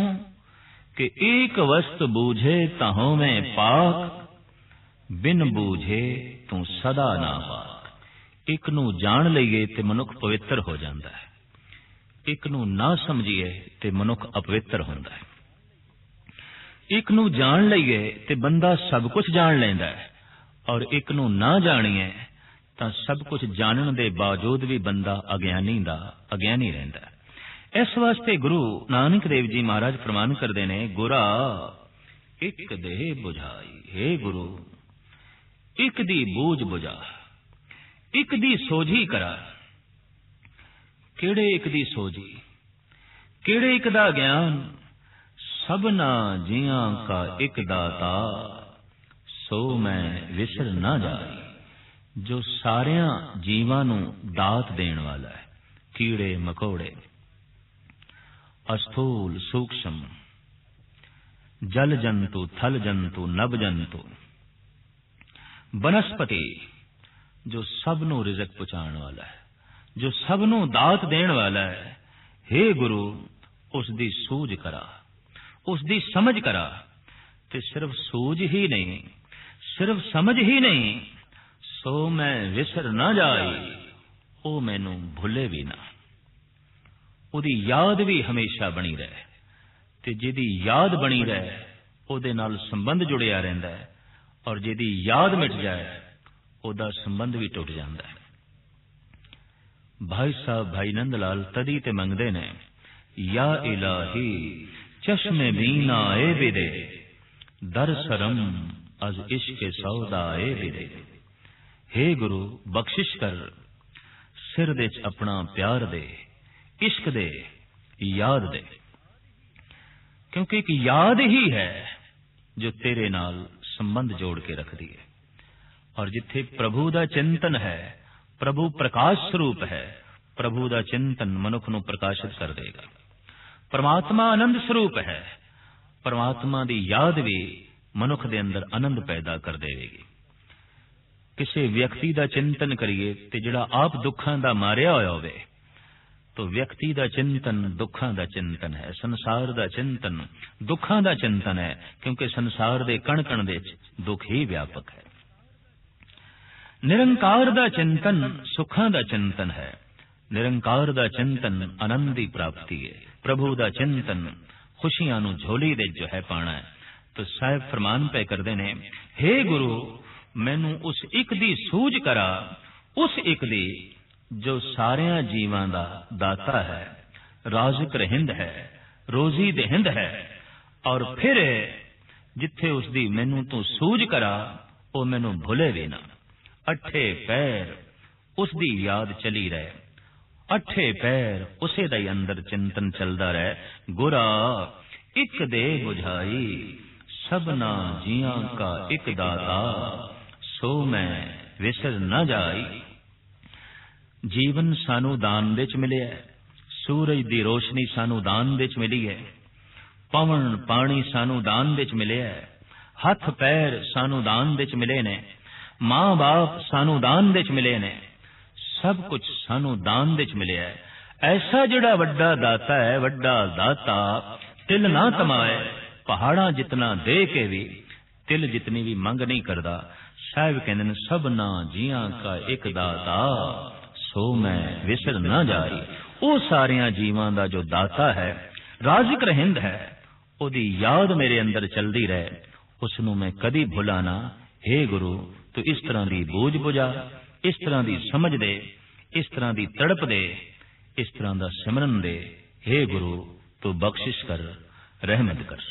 कि एक वस्तु बूझे ताहों में पाक, बिन बूझे तू सदा ना पाक। एक नू जान लईए ते मनुख पवित्र हो जाता है, एक नू ना समझिए ते मनुख अपवित्र होता है। एक नू जान लईए ते बंदा सब कुछ जान लैंदा है, और एक नू ना जानिए तां सब कुछ जानन दे बावजूद भी बंदा अज्ञानी रहिंदा है। इस वास्ते गुरु नानक देव जी महाराज फरमान करते ने, गुरा एक देह बुझाई। हे गुरु एक दी बूझ बुझा, एक दी सोझी करा। केड़े एक दी सोझी, केड़े एक दा ज्ञान। सबना जियां का एक दाता, सो मैं विसर ना जाई। जो सारियां जीवां नूं दात देण वाला है, कीड़े मकोड़े, अस्थूल सूक्ष्म, जल जंतु, थल जंतु, नभ जंतु, बनस्पति, जो सबनों रिज़क पहुंचाने वाला है, जो सबनों दात देण वाला है। हे गुरु उसदी सूझ करा, उसदी समझ करा। ते सिर्फ सूझ ही नहीं, सिर्फ समझ ही नहीं, सो मैं विसर ना जाई, ओ मैनू भुले भी ना। उदी याद भी हमेशा बनी रहे, ते जिहदी याद बनी रहे उहदे नाल संबंध जुड़िया रहिंदा है, और जिहदी याद मिट जाए उहदा संबंध भी टुट जाता है। भाई साहब भाई नंद लाल तदी ते मंगदे ने, या इलाही चश्मे बीना ए बिदे, दर सरम अज इश्क सौदा ए बिदे। हे गुरु बख्शिश कर, सिर दे च अपना प्यार दे, इश्क दे, याद दे। क्योंकि एक याद ही है जो तेरे नाल संबंध जोड़ के रखती है। और जिथे प्रभु दा चिंतन है, प्रभु प्रकाश स्वरूप है, प्रभु दा चिंतन मनुख नूं प्रकाशित कर देगा। परमात्मा आनंद स्वरूप है, परमात्मा दी याद भी मनुख दे अंदर आनंद पैदा कर देगी। किसी व्यक्ति दा चिंतन करिए ते जिहड़ा आप दुखां दा मारिया होया होवे, तो व्यक्ति दा चिंतन दुखां दा चिंतन है, संसार दा चिंतन दुखां दा चिंतन है, क्योंकि संसार दे कण कण दे दुख ही व्यापक है। निरंकार दा चिंतन सुखां दा चिंतन है, निरंकार दा चिंतन आनंद दी प्राप्ति है। प्रभु दा चिंतन खुशियां नूं झोली दे जो है पाना है। तो साहिब फरमान पे करदे ने, हे गुरु मैनू उस एक दी सूझ करा, उस एक दी जो सारियां जीवां दा दाता है, राज़िक रहिंद है, रोजी देहिंद है। और फिर जिथे उसदी मैनू तू सूझ करा वो मैनू भुले भी ना। अठे पैर उसदी याद चली रहे, अठे पैर उसे दे अंदर चिंतन चलदा रहे। गुरा एक दे बुझाई सबना जियां का एक दाता, सो मैं विसर न जाई। जीवन सानू दान विच मिलिया, सूरज दी रोशनी सानू दान विच मिली है, पवन पानी सानू दान विच मिलिया है, हथ पैर सानू दान विच मिले ने, मां बाप सानू दान विच मिले ने, सब कुछ सानू दान विच मिलिया है। ऐसा जिहड़ा वड्डा दाता है, वड्डा दाता तिल ना तमाए, पहाड़ा जितना दे के भी तिल जितनी भी मंग नहीं करदा। साहिब कहंदे ने सबना जियां का एक दाता, सो मैं विसर ना जाई। वो सारियां जीवां दा जो दाता है, राज़िक रहिंद है, ओदी याद मेरे अंदर चलदी रहे, उसनू मैं कदी भुला ना। हे गुरु तू इस तरह दी बूझ बुझा, इस तरह दी समझ दे, इस तरह दी तड़प दे, इस तरह दा सिमरन दे। हे गुरु तू बख्शिश कर, रहमत कर।